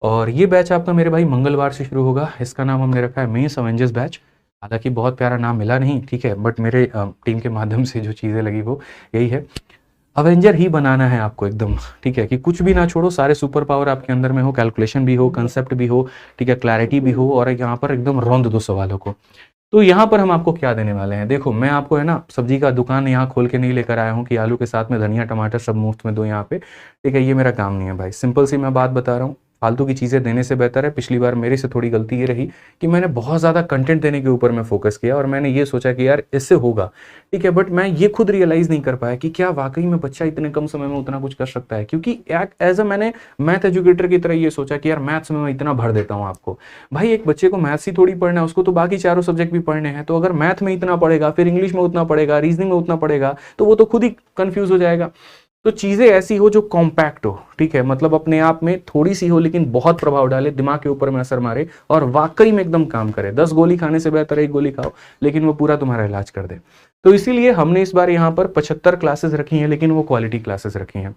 A: और ये बैच आपका मेरे भाई मंगलवार से शुरू होगा। इसका नाम हमने रखा है मेंस अवेंजर्स बैच। हालांकि बहुत प्यारा नाम मिला नहीं, ठीक है, बट मेरे टीम के माध्यम से जो चीज़ें लगी वो यही है, अवेंजर ही बनाना है आपको एकदम, ठीक है, कि कुछ भी ना छोड़ो, सारे सुपर पावर आपके अंदर में हो, कैलकुलेशन भी हो, कंसेप्ट भी हो, ठीक है, क्लैरिटी भी हो, और यहाँ पर एकदम रौंद दो सवालों को। तो यहाँ पर हम आपको क्या देने वाले हैं, देखो मैं आपको है ना सब्जी का दुकान यहाँ खोल के नहीं लेकर आया हूँ कि आलू के साथ में धनिया टमाटर सब मुफ्त में दो यहाँ पे, ठीक है, ये मेरा काम नहीं है भाई। सिंपल सी मैं बात बता रहा हूँ, फालतू की चीज़ें देने से बेहतर है। पिछली बार मेरे से थोड़ी गलती ये रही कि मैंने बहुत ज़्यादा कंटेंट देने के ऊपर मैं फोकस किया, और मैंने ये सोचा कि यार इससे होगा, ठीक है, बट मैं ये खुद रियलाइज़ नहीं कर पाया कि क्या वाकई में बच्चा इतने कम समय में उतना कुछ कर सकता है। क्योंकि एज अ मैंने मैथ एजुकेटर की तरह ये सोचा कि यार मैथ्स में मैं इतना भर देता हूँ आपको। भाई एक बच्चे को मैथ्स ही थोड़ी पढ़ना है, उसको तो बाकी चारों सब्जेक्ट भी पढ़ने हैं। तो अगर मैथ में इतना पढ़ेगा, फिर इंग्लिश में उतना पढ़ेगा, रीजनिंग में उतना पढ़ेगा, तो वो तो खुद ही कंफ्यूज हो जाएगा। तो चीजें ऐसी हो जो कॉम्पैक्ट हो, ठीक है, मतलब अपने आप में थोड़ी सी हो लेकिन बहुत प्रभाव डाले, दिमाग के ऊपर में असर मारे, और वाकई में एकदम काम करे। 10 गोली खाने से बेहतर एक गोली खाओ, लेकिन वो पूरा तुम्हारा इलाज कर दे। तो इसीलिए हमने इस बार यहाँ पर 75 क्लासेस रखी हैं, लेकिन वो क्वालिटी क्लासेस रखी हैं।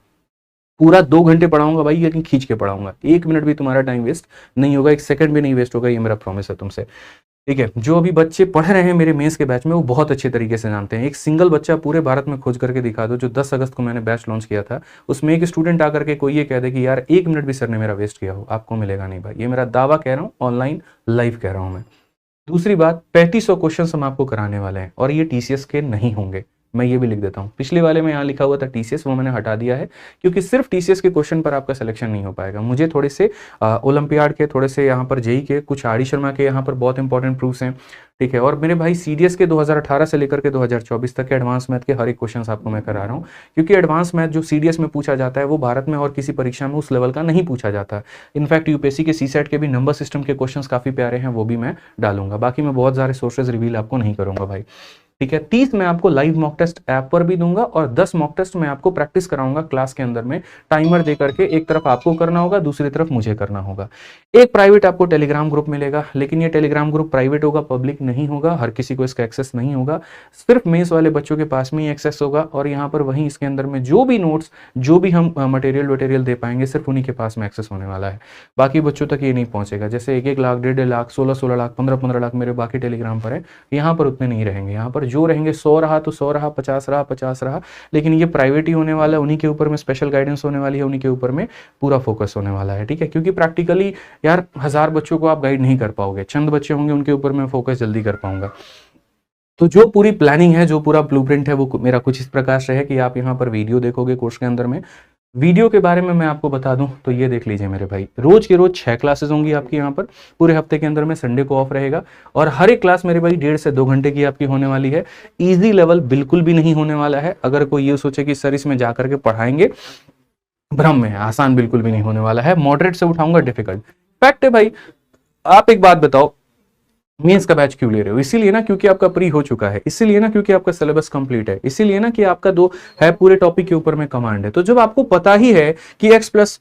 A: पूरा 2 घंटे पढ़ाऊंगा भाई, लेकिन खींच के पढ़ाऊंगा, 1 मिनट भी तुम्हारा टाइम वेस्ट नहीं होगा, 1 सेकंड भी नहीं वेस्ट होगा, ये मेरा प्रॉमिस है तुमसे, ठीक है। जो अभी बच्चे पढ़ रहे हैं मेरे मेंस के बैच में, वो बहुत अच्छे तरीके से जानते हैं। एक सिंगल बच्चा पूरे भारत में खोज करके दिखा दो, जो 10 अगस्त को मैंने बैच लॉन्च किया था, उसमें एक स्टूडेंट आकर के कोई ये कह दे कि यार 1 मिनट भी सर ने मेरा वेस्ट किया हो, आपको मिलेगा नहीं भाई। ये मेरा दावा कह रहा हूँ, ऑनलाइन लाइव कह रहा हूँ मैं। दूसरी बात, 3500 क्वेश्चन हम आपको कराने वाले हैं, और ये टीसीएस के नहीं होंगे, मैं ये भी लिख देता हूँ। पिछले वाले में यहाँ लिखा हुआ था टीसीएस, वो मैंने हटा दिया है, क्योंकि सिर्फ टीसीएस के क्वेश्चन पर आपका सिलेक्शन नहीं हो पाएगा। मुझे थोड़े से ओलंपियाड के, थोड़े से यहाँ पर जेई के, कुछ आर डी शर्मा के यहाँ पर बहुत इंपॉर्टेंट प्रूफ्स हैं, ठीक है। और मेरे भाई सीडीएस के 2018 से लेकर के 2024 तक के एडवांस मैथ के हर एक क्वेश्चन आपको मैं करा रहा हूँ, क्योंकि एडवांस मैथ जो सीडीएस में पूछा जाता है, वो भारत में और किसी परीक्षा में उस लेवल का नहीं पूछा जाता। इनफैक्ट यूपीएससी के सीसेट के भी नंबर सिस्टम के क्वेश्चन काफी प्यारे हैं, वो भी मैं डालूंगा। बाकी मैं बहुत सारे सोर्सेज रिवील आपको नहीं करूंगा भाई, ठीक है। 30 मैं आपको लाइव मॉक टेस्ट ऐप पर भी दूंगा, और 10 मॉक टेस्ट मैं आपको प्रैक्टिस कराऊंगा क्लास के अंदर में, टाइमर दे करके। एक तरफ आपको करना होगा, दूसरी तरफ मुझे करना होगा। एक प्राइवेट आपको टेलीग्राम ग्रुप मिलेगा, लेकिन ये टेलीग्राम ग्रुप प्राइवेट होगा, पब्लिक नहीं होगा, हर किसी को इसका एक्सेस नहीं होगा, सिर्फ मेंस वाले बच्चों के पास में ही एक्सेस होगा। और यहाँ पर वहीं इसके अंदर में जो भी नोट्स, जो भी हम मटेरियल दे पाएंगे, सिर्फ उन्हीं के पास में एक्सेस होने वाला है, बाकी बच्चों तक ये नहीं पहुंचेगा। जैसे 1-1 लाख, 1.5 लाख, 16-16 लाख, 15-15 लाख मेरे बाकी टेलीग्राम पर है, यहाँ पर उतने नहीं रहेंगे। यहाँ पर जो रहेंगे 100 रहा तो 100 रहा, 50 रहा 50 रहा, लेकिन ये प्राइवेट ही होने वाला है, उन्हीं के ऊपर में स्पेशल गाइडेंस होने वाली है, उन्हीं के ऊपर में पूरा फोकस होने वाला है, ठीक है। क्योंकि प्रैक्टिकली यार 1000 बच्चों को आप गाइड नहीं कर पाओगे, चंद बच्चे होंगे, उनके ऊपर मैं फोकस जल्दी कर पाऊंगा। तो जो पूरी प्लानिंग है, जो पूरा ब्लूप्रिंट है, वो मेरा कुछ इस प्रकार से है कि आप यहाँ पर वीडियो देखोगे कोर्स के अंदर में। वीडियो के बारे में मैं आपको बता दूं तो ये देख लीजिए मेरे भाई, रोज के रोज 6 क्लासेस होंगी आपकी यहाँ पर, पूरे हफ्ते के अंदर में, संडे को ऑफ रहेगा। और हर एक क्लास मेरे भाई 1.5 से 2 घंटे की आपकी होने वाली है। इजी लेवल बिल्कुल भी नहीं होने वाला है। अगर कोई ये सोचे कि सर इसमें जाकर के पढ़ाएंगे, भ्रम में है, आसान बिल्कुल भी नहीं होने वाला है। मॉडरेट से उठाऊंगा डिफिकल्ट, फैक्ट है भाई। आप एक बात बताओ, मेंस का बैच क्यों ले रहे हो? इसीलिए ना क्योंकि आपका प्री हो चुका है, इसीलिए ना क्योंकि आपका सिलेबस कंप्लीट है, इसीलिए ना कि आपका दो है पूरे टॉपिक के ऊपर में कमांड है। तो जब आपको पता ही है कि x प्लस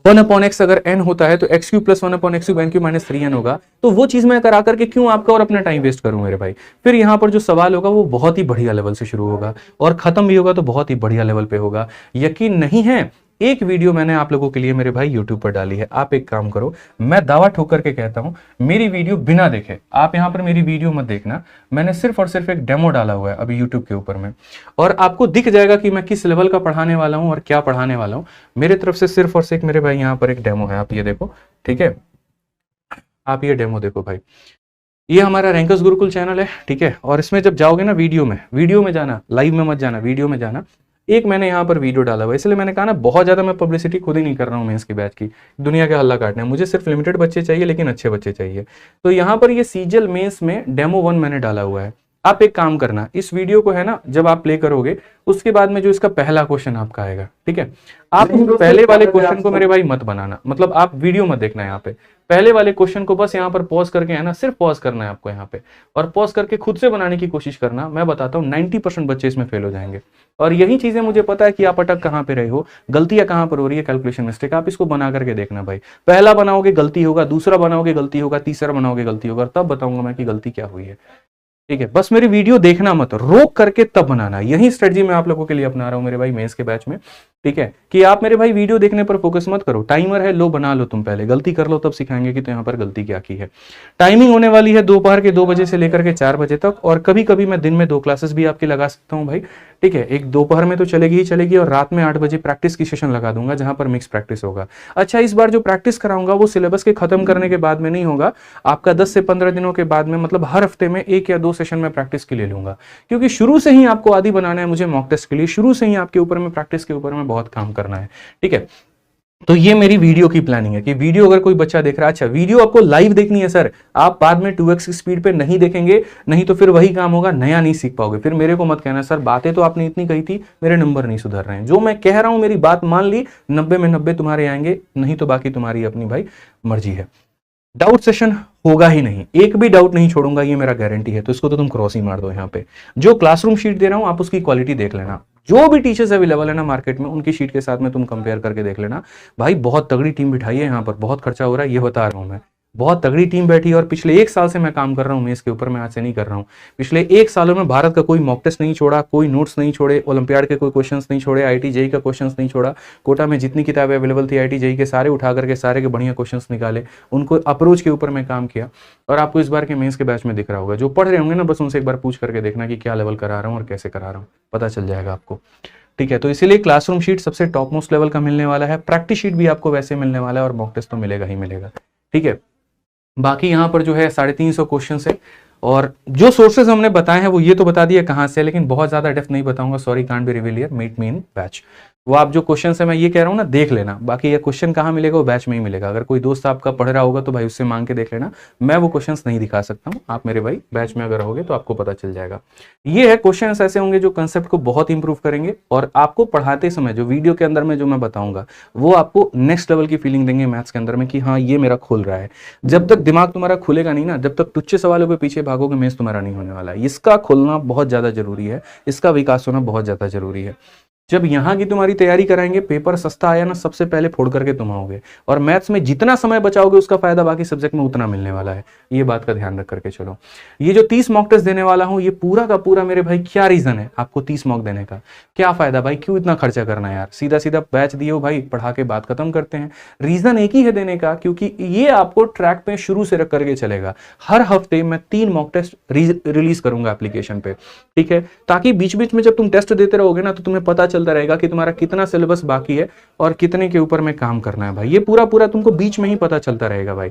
A: 1/x अगर n होता है तो x³ plus 1/x³ n³ minus 3n होगा, तो वो चीज मैं करा करके क्यों आपका और अपना टाइम वेस्ट करूं मेरे भाई। फिर यहाँ पर जो सवाल होगा वो बहुत ही बढ़िया लेवल से शुरू होगा, और खत्म भी होगा तो बहुत ही बढ़िया लेवल पे होगा। यकीन नहीं है, एक वीडियो मैंने आप लोगों के लिए मेरे भाई YouTube पर डाली है। आप एक काम करो, मैं दावा ठोक करके कहता हूं, मेरी वीडियो बिना देखे आप यहां पर मेरी वीडियो मत देखना। मैंने सिर्फ और सिर्फ एक डेमो डाला हुआ है अभी YouTube के ऊपर में, और आपको दिख जाएगा कि मैं किस लेवल का पढ़ाने वाला हूं और क्या पढ़ाने वाला हूं। मेरे तरफ से सिर्फ और सिर्फ मेरे भाई यहाँ पर एक डेमो है, आप ये देखो, ठीक है। आप ये डेमो देखो भाई, ये हमारा रैंकर्स गुरुकुल चैनल है, ठीक है। और इसमें जब जाओगे ना वीडियो में जाना, लाइव में मत जाना, वीडियो में जाना। एक मैंने यहाँ पर वीडियो डाला हुआ है, इसलिए मैंने कहा ना बहुत ज़्यादा मैं पब्लिसिटी खुद ही नहीं कर रहा हूँ मेंस की बैच की, दुनिया के हल्ला काटने हैं। मुझे सिर्फ लिमिटेड बच्चे चाहिए, लेकिन अच्छे बच्चे चाहिए। तो यहाँ पर ये सीजीएल मेंस में डेमो 1 मैंने डाला हुआ है। आप एक काम करना, इस वीडियो को है ना जब आप प्ले करोगे उसके बाद में जो इसका पहला क्वेश्चन आपका आएगा, ठीक है, आप पहले वाले क्वेश्चन को मेरे भाई मत बनाना, मतलब आप वीडियो मत देखना, यहाँ पे पहले वाले क्वेश्चन को बस यहाँ पर पॉज करके है ना, सिर्फ पॉज करना है आपको यहाँ पे, और पॉज करके खुद से बनाने की कोशिश करना। मैं बताता हूँ 90% बच्चे इसमें फेल हो जाएंगे। और यही चीजें मुझे पता है कि आप अटक कहाँ पे रहे हो, गलतियां कहाँ पर हो रही है, कैलकुलेशन मिस्टेक। आप इसको बना करके देखना भाई, पहला बनाओगे गलती होगा, दूसरा बनाओगे गलती होगा, तीसरा बनाओगे गलती होगा, तब बताऊंगा मैं कि गलती क्या हुई है। ठीक है, बस मेरी वीडियो देखना मत, रोक करके तब बनाना। यही स्ट्रेटजी मैं आप लोगों के लिए अपना रहा हूं मेरे भाई मेंस के बैच में। ठीक है, कि आप मेरे भाई वीडियो देखने पर फोकस मत करो, टाइमर है लो बना लो, तुम पहले गलती कर लो तब सिखाएंगे कि तो यहाँ पर गलती क्या की है। टाइमिंग होने वाली है दोपहर के 2 बजे से लेकर के 4 बजे तक, और कभी कभी मैं दिन में 2 क्लासेस भी आपकी लगा सकता हूँ भाई। ठीक है, एक दोपहर में तो चलेगी ही चलेगी, और रात में 8 बजे प्रैक्टिस की सेशन लगा दूंगा जहां पर मिक्स प्रैक्टिस होगा। अच्छा, इस बार जो प्रैक्टिस कराऊंगा वो सिलेबस के खत्म करने के बाद में नहीं होगा, आपका 10 से 15 दिनों के बाद में, मतलब हर हफ्ते में 1 या 2 सेशन में प्रैक्टिस के लिए लूंगा, क्योंकि शुरू से ही आपको आदी बनाना है मुझे मॉक टेस्ट के लिए, शुरू से ही आपके ऊपर में प्रैक्टिस के ऊपर में बहुत काम करना है। ठीक है, तो ये मेरी वीडियो की प्लानिंग है कि वीडियो अगर कोई बच्चा देख रहा है, अच्छा वीडियो आपको लाइव देखनी है सर, आप बाद में 2x की स्पीड पे नहीं देखेंगे, नहीं तो फिर वही काम होगा, नया नहीं सीख पाओगे। फिर मेरे को मत कहना सर बातें तो आपने इतनी कही थी, मेरे नंबर नहीं सुधर रहे हैं। जो मैं कह रहा हूं मेरी बात मान ली, 90 में 90 तुम्हारे आएंगे, नहीं तो बाकी तुम्हारी अपनी भाई मर्जी है। डाउट सेशन होगा ही नहीं, एक भी डाउट नहीं छोड़ूंगा, ये मेरा गारंटी है। तो इसको तो तुम क्रॉस ही मार दो। यहाँ पे जो क्लासरूम शीट दे रहा हूं आप उसकी क्वालिटी देख लेना, जो भी टीचर्स अवेलेबल है ना मार्केट में उनकी शीट के साथ में तुम कंपेयर करके देख लेना। भाई बहुत तगड़ी टीम बिठाई है यहाँ पर, बहुत खर्चा हो रहा है, ये बता रहा हूं मैं, बहुत तगड़ी टीम बैठी है। और पिछले 1 साल से मैं काम कर रहा हूँ मेंस के ऊपर, मैं आज से नहीं कर रहा हूँ। पिछले 1 सालों में भारत का कोई मॉक टेस्ट नहीं छोड़ा, कोई नोट्स नहीं छोड़े, ओलंपियाड के कोई क्वेश्चंस नहीं छोड़े, आईटी जेई का क्वेश्चंस नहीं छोड़ा। कोटा में जितनी किताबें अवेलेबल थी आईटी जेई के, सारे उठा करके सारे के बढ़िया क्वेश्चंस निकाले, उनको अप्रोच के ऊपर मैं काम किया। और आपको इस बार के मेंस के बैच में दिख रहा होगा, जो पढ़ रहे होंगे ना बस उनसे एक बार पूछ करके देखना कि क्या लेवल करा रहा हूँ और कैसे करा रहा हूँ, पता चल जाएगा आपको। ठीक है, तो इसीलिए क्लासरूम शीट सबसे टॉप मोस्ट लेवल का मिलने वाला है, प्रैक्टिस शीट भी आपको वैसे मिलने वाला है, और मॉक टेस्ट तो मिलेगा ही मिलेगा। ठीक है, बाकी यहाँ पर जो है 350 क्वेश्चन है, और जो सोर्सेज हमने बताए हैं वो ये तो बता दिया कहाँ से, लेकिन बहुत ज्यादा डेप्थ नहीं बताऊंगा, sorry can't be reveal here, meet me in batch. वो आप जो क्वेश्चन है मैं ये कह रहा हूँ ना देख लेना, बाकी ये क्वेश्चन कहाँ मिलेगा वो बैच में ही मिलेगा। अगर कोई दोस्त आपका पढ़ रहा होगा तो भाई उससे मांग के देख लेना, मैं वो क्वेश्चंस नहीं दिखा सकता हूँ, आप मेरे भाई बैच में अगर रहोगे तो आपको पता चल जाएगा। ये है क्वेश्चंस ऐसे होंगे जो कंसेप्ट को बहुत इंप्रूव करेंगे, और आपको पढ़ाते समय जो वीडियो के अंदर में जो मैं बताऊंगा वो आपको नेक्स्ट लेवल की फीलिंग देंगे मैथ्स के अंदर में कि हाँ ये मेरा खुल रहा है। जब तक दिमाग तुम्हारा खुलेगा नहीं ना, जब तक तुच्छ सवालों के पीछे भागोगे मैथ्स तुम्हारा नहीं होने वाला है। इसका खुलना बहुत ज्यादा जरूरी है, इसका विकास होना बहुत ज्यादा जरूरी है। जब यहाँ की तुम्हारी तैयारी कराएंगे, पेपर सस्ता आया ना सबसे पहले फोड़ करके तुम आओगे, और मैथ्स में जितना समय बचाओगे उसका फायदा बाकी सब्जेक्ट में उतना मिलने वाला है। ये बात का ध्यान रख करके चलो। ये जो 30 मॉक टेस्ट देने वाला हूँ, ये पूरा का पूरा मेरे भाई क्या रीजन है आपको 30 मॉक देने का, क्या फायदा भाई, क्यों इतना खर्चा करना है यार, सीधा सीधा बैच दिए हो भाई, पढ़ा के बात खत्म करते हैं। रीजन एक ही है देने का, क्योंकि ये आपको ट्रैक पे शुरू से रख करके चलेगा। हर हफ्ते मैं 3 मॉक टेस्ट रिलीज करूंगा एप्लीकेशन पे, ठीक है, ताकि बीच बीच में जब तुम टेस्ट देते रहोगे ना तो तुम्हें पता चलता रहेगा कि तुम्हारा कितना सिलेबस बाकी है और कितने के ऊपर में काम करना है भाई। ये पूरा पूरा तुमको बीच में ही पता चलता रहेगा भाई।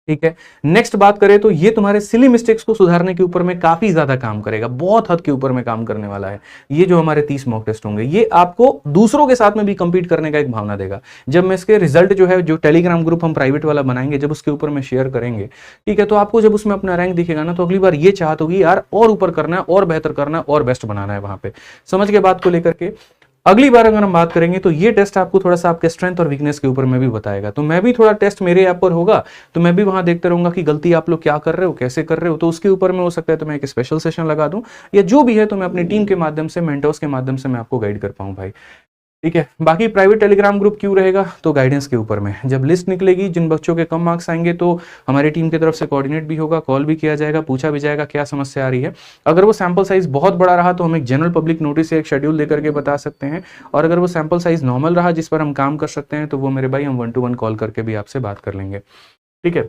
A: ठीक है, नेक्स्ट बात करें तो ये तुम्हारे सिली मिस्टेक्स को सुधारने के ऊपर में काफी ज्यादा काम करेगा, बहुत हद के ऊपर में काम करने वाला है। ये जो हमारे 30 मॉक टेस्ट होंगे ये आपको दूसरों के साथ में भी कंपीट करने का एक भावना देगा। जब मैं इसके रिजल्ट जो है, जो टेलीग्राम ग्रुप हम प्राइवेट वाला बनाएंगे, जब उसके ऊपर में शेयर करेंगे, ठीक है, तो आपको जब उसमें अपना रैंक दिखेगा ना तो अगली बार ये चाहत होगी यार और ऊपर करना है, और बेहतर करना है, और बेस्ट बनाना है वहां पे। समझ के बात को लेकर के अगली बार अगर हम बात करेंगे तो ये टेस्ट आपको थोड़ा सा आपके स्ट्रेंथ और वीकनेस के ऊपर में भी बताएगा। तो मैं भी थोड़ा टेस्ट मेरे ऐप पर होगा तो मैं भी वहां देखते रहूंगा कि गलती आप लोग क्या कर रहे हो, कैसे कर रहे हो, तो उसके ऊपर में हो सकता है तो मैं एक स्पेशल सेशन लगा दूं, या जो भी है तो मैं अपनी टीम के माध्यम से, मेंटर्स के माध्यम से मैं आपको गाइड कर पाऊं भाई। ठीक है, बाकी प्राइवेट टेलीग्राम ग्रुप क्यों रहेगा, तो गाइडेंस के ऊपर में जब लिस्ट निकलेगी, जिन बच्चों के कम मार्क्स आएंगे तो हमारी टीम की तरफ से कोऑर्डिनेट भी होगा, कॉल भी किया जाएगा, पूछा भी जाएगा क्या समस्या आ रही है। अगर वो सैंपल साइज बहुत बड़ा रहा तो हम एक जनरल पब्लिक नोटिस से एक शेड्यूल लेकर के बता सकते हैं, और अगर वो सैंपल साइज नॉर्मल रहा जिस पर हम काम कर सकते हैं तो वो मेरे भाई हम 1-to-1 कॉल करके भी आपसे बात कर लेंगे। ठीक है,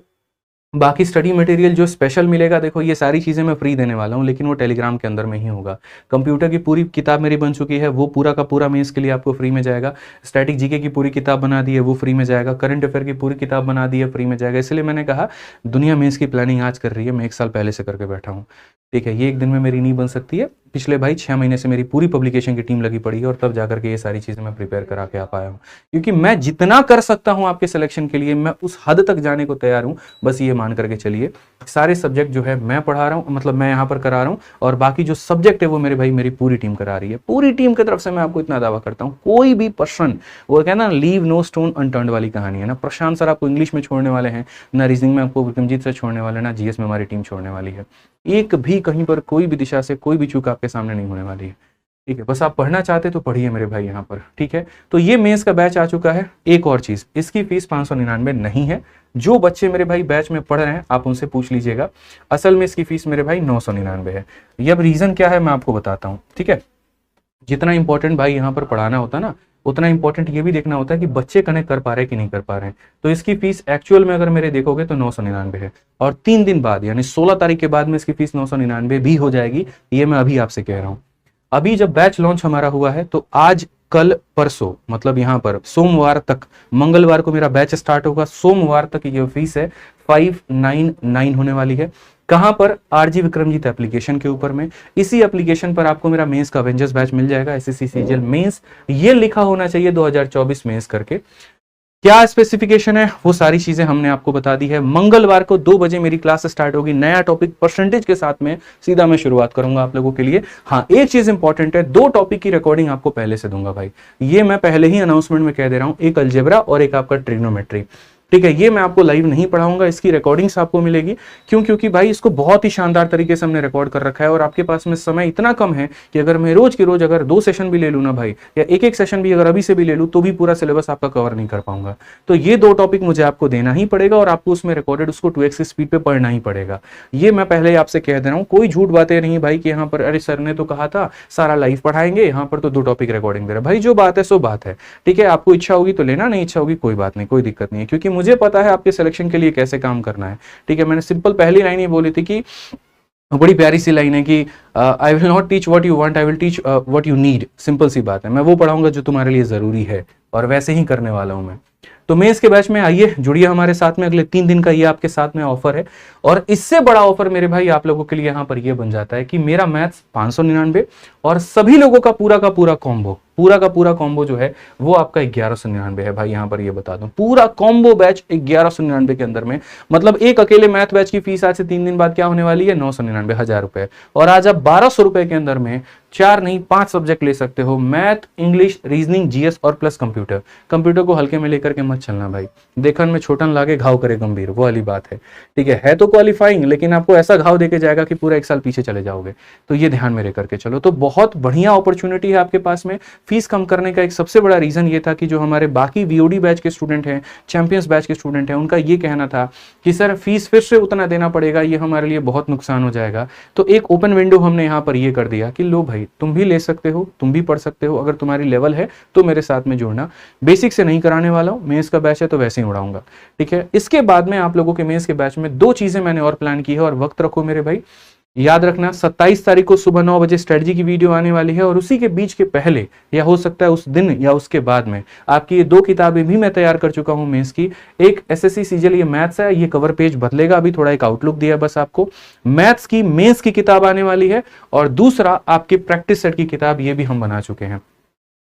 A: बाकी स्टडी मटेरियल जो स्पेशल मिलेगा, देखो ये सारी चीज़ें मैं फ्री देने वाला हूँ, लेकिन वो टेलीग्राम के अंदर में ही होगा। कंप्यूटर की पूरी किताब मेरी बन चुकी है, वो पूरा का पूरा मेंस के लिए आपको फ्री में जाएगा। स्टैटिक जीके की पूरी किताब बना दी है, वो फ्री में जाएगा। करंट अफेयर की पूरी किताब बना दी है, फ्री में जाएगा। इसलिए मैंने कहा दुनिया मेंस की प्लानिंग आज कर रही है, मैं 1 साल पहले से करके बैठा हूँ। ठीक है, ये एक दिन में मेरी नहीं बन सकती है। पिछले भाई 6 महीने से मेरी पूरी पब्लिकेशन की टीम लगी पड़ी है और तब जाकर के ये सारी चीज़ें मैं प्रिपेयर करा के आ पाया हूँ। क्योंकि मैं जितना कर सकता हूँ आपके सिलेक्शन के लिए मैं उस हद तक जाने को तैयार हूँ। बस ये मान करके चलिए, सारे सब्जेक्ट जो है मैं पढ़ा रहा हूँ, मतलब मैं यहाँ पर करा रहा हूँ, और बाकी जो सब्जेक्ट है वो मेरे भाई मेरी पूरी टीम करा रही है। पूरी टीम की तरफ से मैं आपको इतना दावा करता हूँ, कोई भी पर्सन, वो कहना ना लीव नो स्टोन अनटर्न्ड वाली कहानी है ना। प्रशांत सर आपको इंग्लिश में छोड़ने वाले हैं, ना रीजनिंग में आपको विक्रमजीत सर छोड़ने वाले हैं, ना जीएस में हमारी टीम छोड़ने वाली है। एक भी कहीं पर कोई भी दिशा से कोई भी चूक आपके सामने नहीं होने वाली है। ठीक है, बस आप पढ़ना चाहते तो पढ़िए मेरे भाई यहाँ पर। ठीक है, तो ये मेंस का बैच आ चुका है। एक और चीज, इसकी फीस 599 नहीं है। जो बच्चे मेरे भाई बैच में पढ़ रहे हैं आप उनसे पूछ लीजिएगा, असल में इसकी फीस मेरे भाई 999 है। ये अब रीजन क्या है मैं आपको बताता हूँ। ठीक है, जितना इंपॉर्टेंट भाई यहाँ पर पढ़ाना होता है ना, उतना इंपॉर्टेंट ये भी देखना होता है कि बच्चे कनेक्ट कर पा रहे हैं कि नहीं कर पा रहे हैं। तो इसकी फीस एक्चुअल में अगर मेरे देखोगे तो 999 है, और 3 दिन बाद यानी 16 तारीख के बाद में इसकी फीस 999 भी हो जाएगी। ये मैं अभी आपसे कह रहा हूँ। अभी जब बैच लॉन्च हमारा हुआ है तो आज कल परसों, मतलब यहाँ पर सोमवार तक, मंगलवार को मेरा बैच स्टार्ट होगा, सोमवार तक ये फीस है 599 होने वाली है। कहां पर? आरजी विक्रमजीत एप्लीकेशन के ऊपर में। इसी एप्लीकेशन पर आपको मेरा मेंस का अवेंजर्स बैच मिल जाएगा, एसएससी सीजीएल मेंस, ये लिखा होना चाहिए 2024 मेंस करके। क्या स्पेसिफिकेशन है वो सारी चीजें हमने आपको बता दी है। मंगलवार को 2 बजे मेरी क्लास स्टार्ट होगी, नया टॉपिक परसेंटेज के साथ में सीधा मैं शुरुआत करूंगा आप लोगों के लिए। हाँ, एक चीज इंपॉर्टेंट है, 2 टॉपिक की रिकॉर्डिंग आपको पहले से दूंगा भाई, ये मैं पहले ही अनाउंसमेंट में कह दे रहा हूं, एक अलजेब्रा और एक आपका ट्रिग्नोमेट्री। ठीक है, ये मैं आपको लाइव नहीं पढ़ाऊंगा, इसकी रिकॉर्डिंग्स आपको मिलेगी। क्यों? क्योंकि भाई इसको बहुत ही शानदार तरीके से हमने रिकॉर्ड कर रखा है और आपके पास में समय इतना कम है कि अगर मैं रोज के रोज अगर 2 सेशन भी ले लूँ ना भाई, या एक सेशन भी अगर अभी से भी ले लूँ तो भी पूरा सिलेबस आपका कवर नहीं कर पाऊंगा। तो ये 2 टॉपिक मुझे आपको देना ही पड़ेगा और आपको उसमें रिकॉर्डेड उसको 2x की स्पीड पे पढ़ना ही पड़ेगा। ये मैं पहले आपसे कह दे रहा हूँ, कोई झूठ बातें नहीं भाई कि यहाँ पर अरे सर ने तो कहा था सारा लाइव पढ़ाएंगे, यहाँ पर तो 2 टॉपिक रिकॉर्डिंग दे रहा है। भाई जो बात है सो बात है। ठीक है, आपको इच्छा होगी तो लेना, नहीं इच्छा होगी कोई बात नहीं, कोई दिक्कत नहीं है, क्योंकि मुझे पता है आपके सिलेक्शन के लिए कैसे काम करना है। ठीक है, मैंने सिंपल पहली लाइन ये बोली थी कि बड़ी प्यारी सी लाइन है कि I will not teach what you want, I will teach what you need. Simple सी बात है, मैं वो पढ़ाऊंगा जो तुम्हारे लिए जरूरी है, और वैसे ही करने वाला हूं मैं। तो मेंस के बैच में आइए, जुड़िए हमारे साथ में। अगले 3 दिन का ये आपके साथ में ऑफर है, और इससे बड़ा ऑफर मेरे भाई आप लोगों के लिए यहाँ पर ये बन जाता है कि मेरा मैथ्स 599 और सभी लोगों का पूरा का पूरा कॉम्बो जो है वो आपका 1199 है भाई। यहाँ पर ये बता दूं, पूरा कॉम्बो बैच 1199 के अंदर में, मतलब एक अकेले मैथ बैच की फीस आज से 3 दिन बाद क्या होने वाली है? 999, 1000 रुपए। और आज आप 1200 रुपए के अंदर में 4 नहीं 5 सब्जेक्ट ले सकते हो, मैथ, इंग्लिश, रीजनिंग, जीएस और प्लस कंप्यूटर। कंप्यूटर को हल्के में लेकर के मत चलना भाई, देखन में छोटन लागे घाव करे गंभीर, वो वाली बात है। ठीक है तो क्वालिफाइंग, लेकिन आपको ऐसा घाव देके जाएगा कि पूरा 1 साल पीछे चले जाओगे। तो ये ध्यान में लेकर के चलो। तो बहुत बढ़िया अपॉर्चुनिटी है आपके पास में। फीस कम करने का एक सबसे बड़ा रीजन ये था कि जो हमारे बाकी वीओडी बैच के स्टूडेंट हैं, चैंपियंस बैच के स्टूडेंट हैं, उनका ये कहना था कि सर फीस फिर से उतना देना पड़ेगा, ये हमारे लिए बहुत नुकसान हो जाएगा। तो एक ओपन विंडो हमने यहाँ पर ये कर दिया कि लो भाई तुम भी ले सकते हो, तुम भी पढ़ सकते हो, अगर तुम्हारी लेवल है तो मेरे साथ में जुड़ना। बेसिक से नहीं कराने वाला हूँ, मेंस का बैच है तो वैसे ही उड़ाऊंगा। ठीक है, इसके बाद में आप लोगों के मेंस के बैच में 2 चीजें मैंने और प्लान की है, और वक्त रखो मेरे भाई, याद रखना 27 तारीख को सुबह 9 बजे स्ट्रेटजी की वीडियो आने वाली है, और उसी के बीच के पहले या हो सकता है उस दिन या उसके बाद में आपकी ये 2 किताबें भी मैं तैयार कर चुका हूं मेंस की। एक एसएससी सीजीएल ये मैथ्स है, ये कवर पेज बदलेगा, अभी थोड़ा एक आउटलुक दिया बस आपको। मैथ्स की मेंस की किताब आने वाली है, और दूसरा आपके प्रैक्टिस सेट की किताब, ये भी हम बना चुके हैं।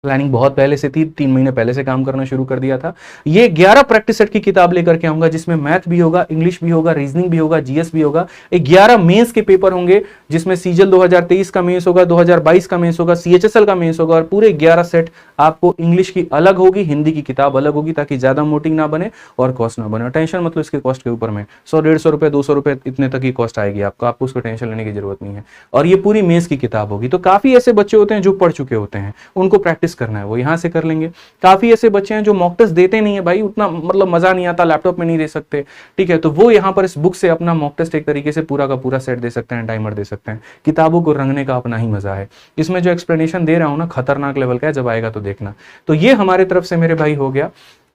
A: प्लानिंग बहुत पहले से थी, 3 महीने पहले से काम करना शुरू कर दिया था। ये 11 प्रैक्टिस सेट की किताब लेकर के आऊंगा, जिसमें मैथ भी होगा, इंग्लिश भी होगा, रीजनिंग भी होगा, जीएस भी होगा। 11 मेंस के पेपर होंगे, जिसमें सीजीएल 2023 का मेंस होगा, 2022 का मेंस होगा, सीएचएसएल का मेंस होगा, और पूरे 11 सेट आपको इंग्लिश की अलग होगी, हिंदी की किताब अलग होगी, ताकि ज्यादा मोटिंग ना बने और कॉस्ट ना बने। टेंशन मतलब इसके कॉस्ट के ऊपर में 100-150 रुपए, 200 रुपए इतने तक की कॉस्ट आएगी आपको उसको टेंशन लेने की जरूरत नहीं है। और ये पूरी मेंस की किताब होगी। तो काफी ऐसे बच्चे होते हैं जो पढ़ चुके होते हैं, उनको प्रैक्टिस करना है, वो यहाँ से कर लेंगे। काफी ऐसे बच्चे हैं जो मॉक टेस्ट देते नहीं है भाई, उतना मतलब मजा नहीं आता, लैपटॉप में नहीं दे सकते। ठीक है, तो वो यहाँ पर इस बुक से अपना मॉक टेस्ट एक तरीके से पूरा का पूरा सेट दे सकते हैं, टाइमर दे सकते हैं। किताबों को रंगने का अपना ही मजा है। इसमें जो एक्सप्लेनेशन दे रहा हूं ना, खतरनाक लेवल का है, जब आएगा तो देखना। तो ये हमारे तरफ से मेरे भाई हो गया।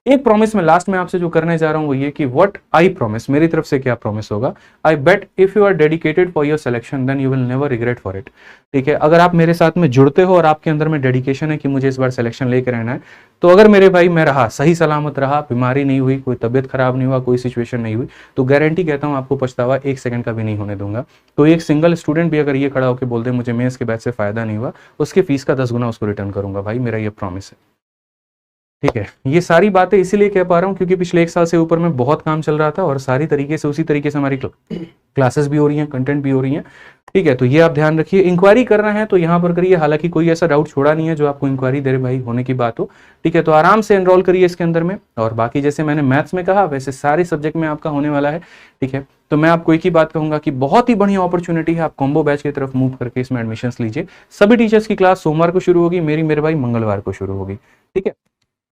A: एक प्रॉमिस में लास्ट में आपसे जो करने जा रहा हूं वो ये कि व्हाट आई प्रॉमिस, मेरी तरफ से क्या प्रॉमिस होगा, I bet if you are dedicated for your selection then you will never regret for it. ठीक है, अगर आप मेरे साथ में जुड़ते हो और आपके अंदर में डेडिकेशन है कि मुझे इस बार सिलेक्शन लेकर रहना है, तो अगर मेरे भाई मैं रहा, सही सलामत रहा, बीमारी नहीं हुई, कोई तबियत खराब नहीं हुआ, कोई सिचुएशन नहीं हुई, तो गारंटी कहता हूं आपको पछतावा एक सेकंड का भी नहीं होने दूंगा। तो एक सिंगल स्टूडेंट भी अगर ये खड़ा होकर बोल दे मुझे मेंस के बैच से फायदा नहीं हुआ, उसके फीस का 10 गुना उसको रिटर्न करूंगा भाई, मेरा ये प्रॉमिस है। ठीक है, ये सारी बातें इसीलिए कह पा रहा हूँ क्योंकि पिछले 1 साल से ऊपर में बहुत काम चल रहा था और सारी तरीके से उसी तरीके से हमारी क्लासेस भी हो रही हैं, कंटेंट भी हो रही हैं। ठीक है, तो ये आप ध्यान रखिए। इंक्वायरी करना है तो यहाँ पर करिए, हालांकि कोई ऐसा डाउट छोड़ा नहीं है जो आपको इंक्वायरी दे रहे भाई होने की बात हो। ठीक है, तो आराम से एनरोल करिए इसके अंदर में। और बाकी जैसे मैंने मैथ्स में कहा वैसे सारे सब्जेक्ट में आपका होने वाला है। ठीक है, तो मैं आपको एक ही बात कहूंगा कि बहुत ही बढ़िया अपॉर्चुनिटी है, आप कॉम्बो बैच की तरफ मूव करके इसमें एडमिशन लीजिए। सभी टीचर्स की क्लास सोमवार को शुरू होगी, मेरी मेरे भाई मंगलवार को शुरू होगी। ठीक है।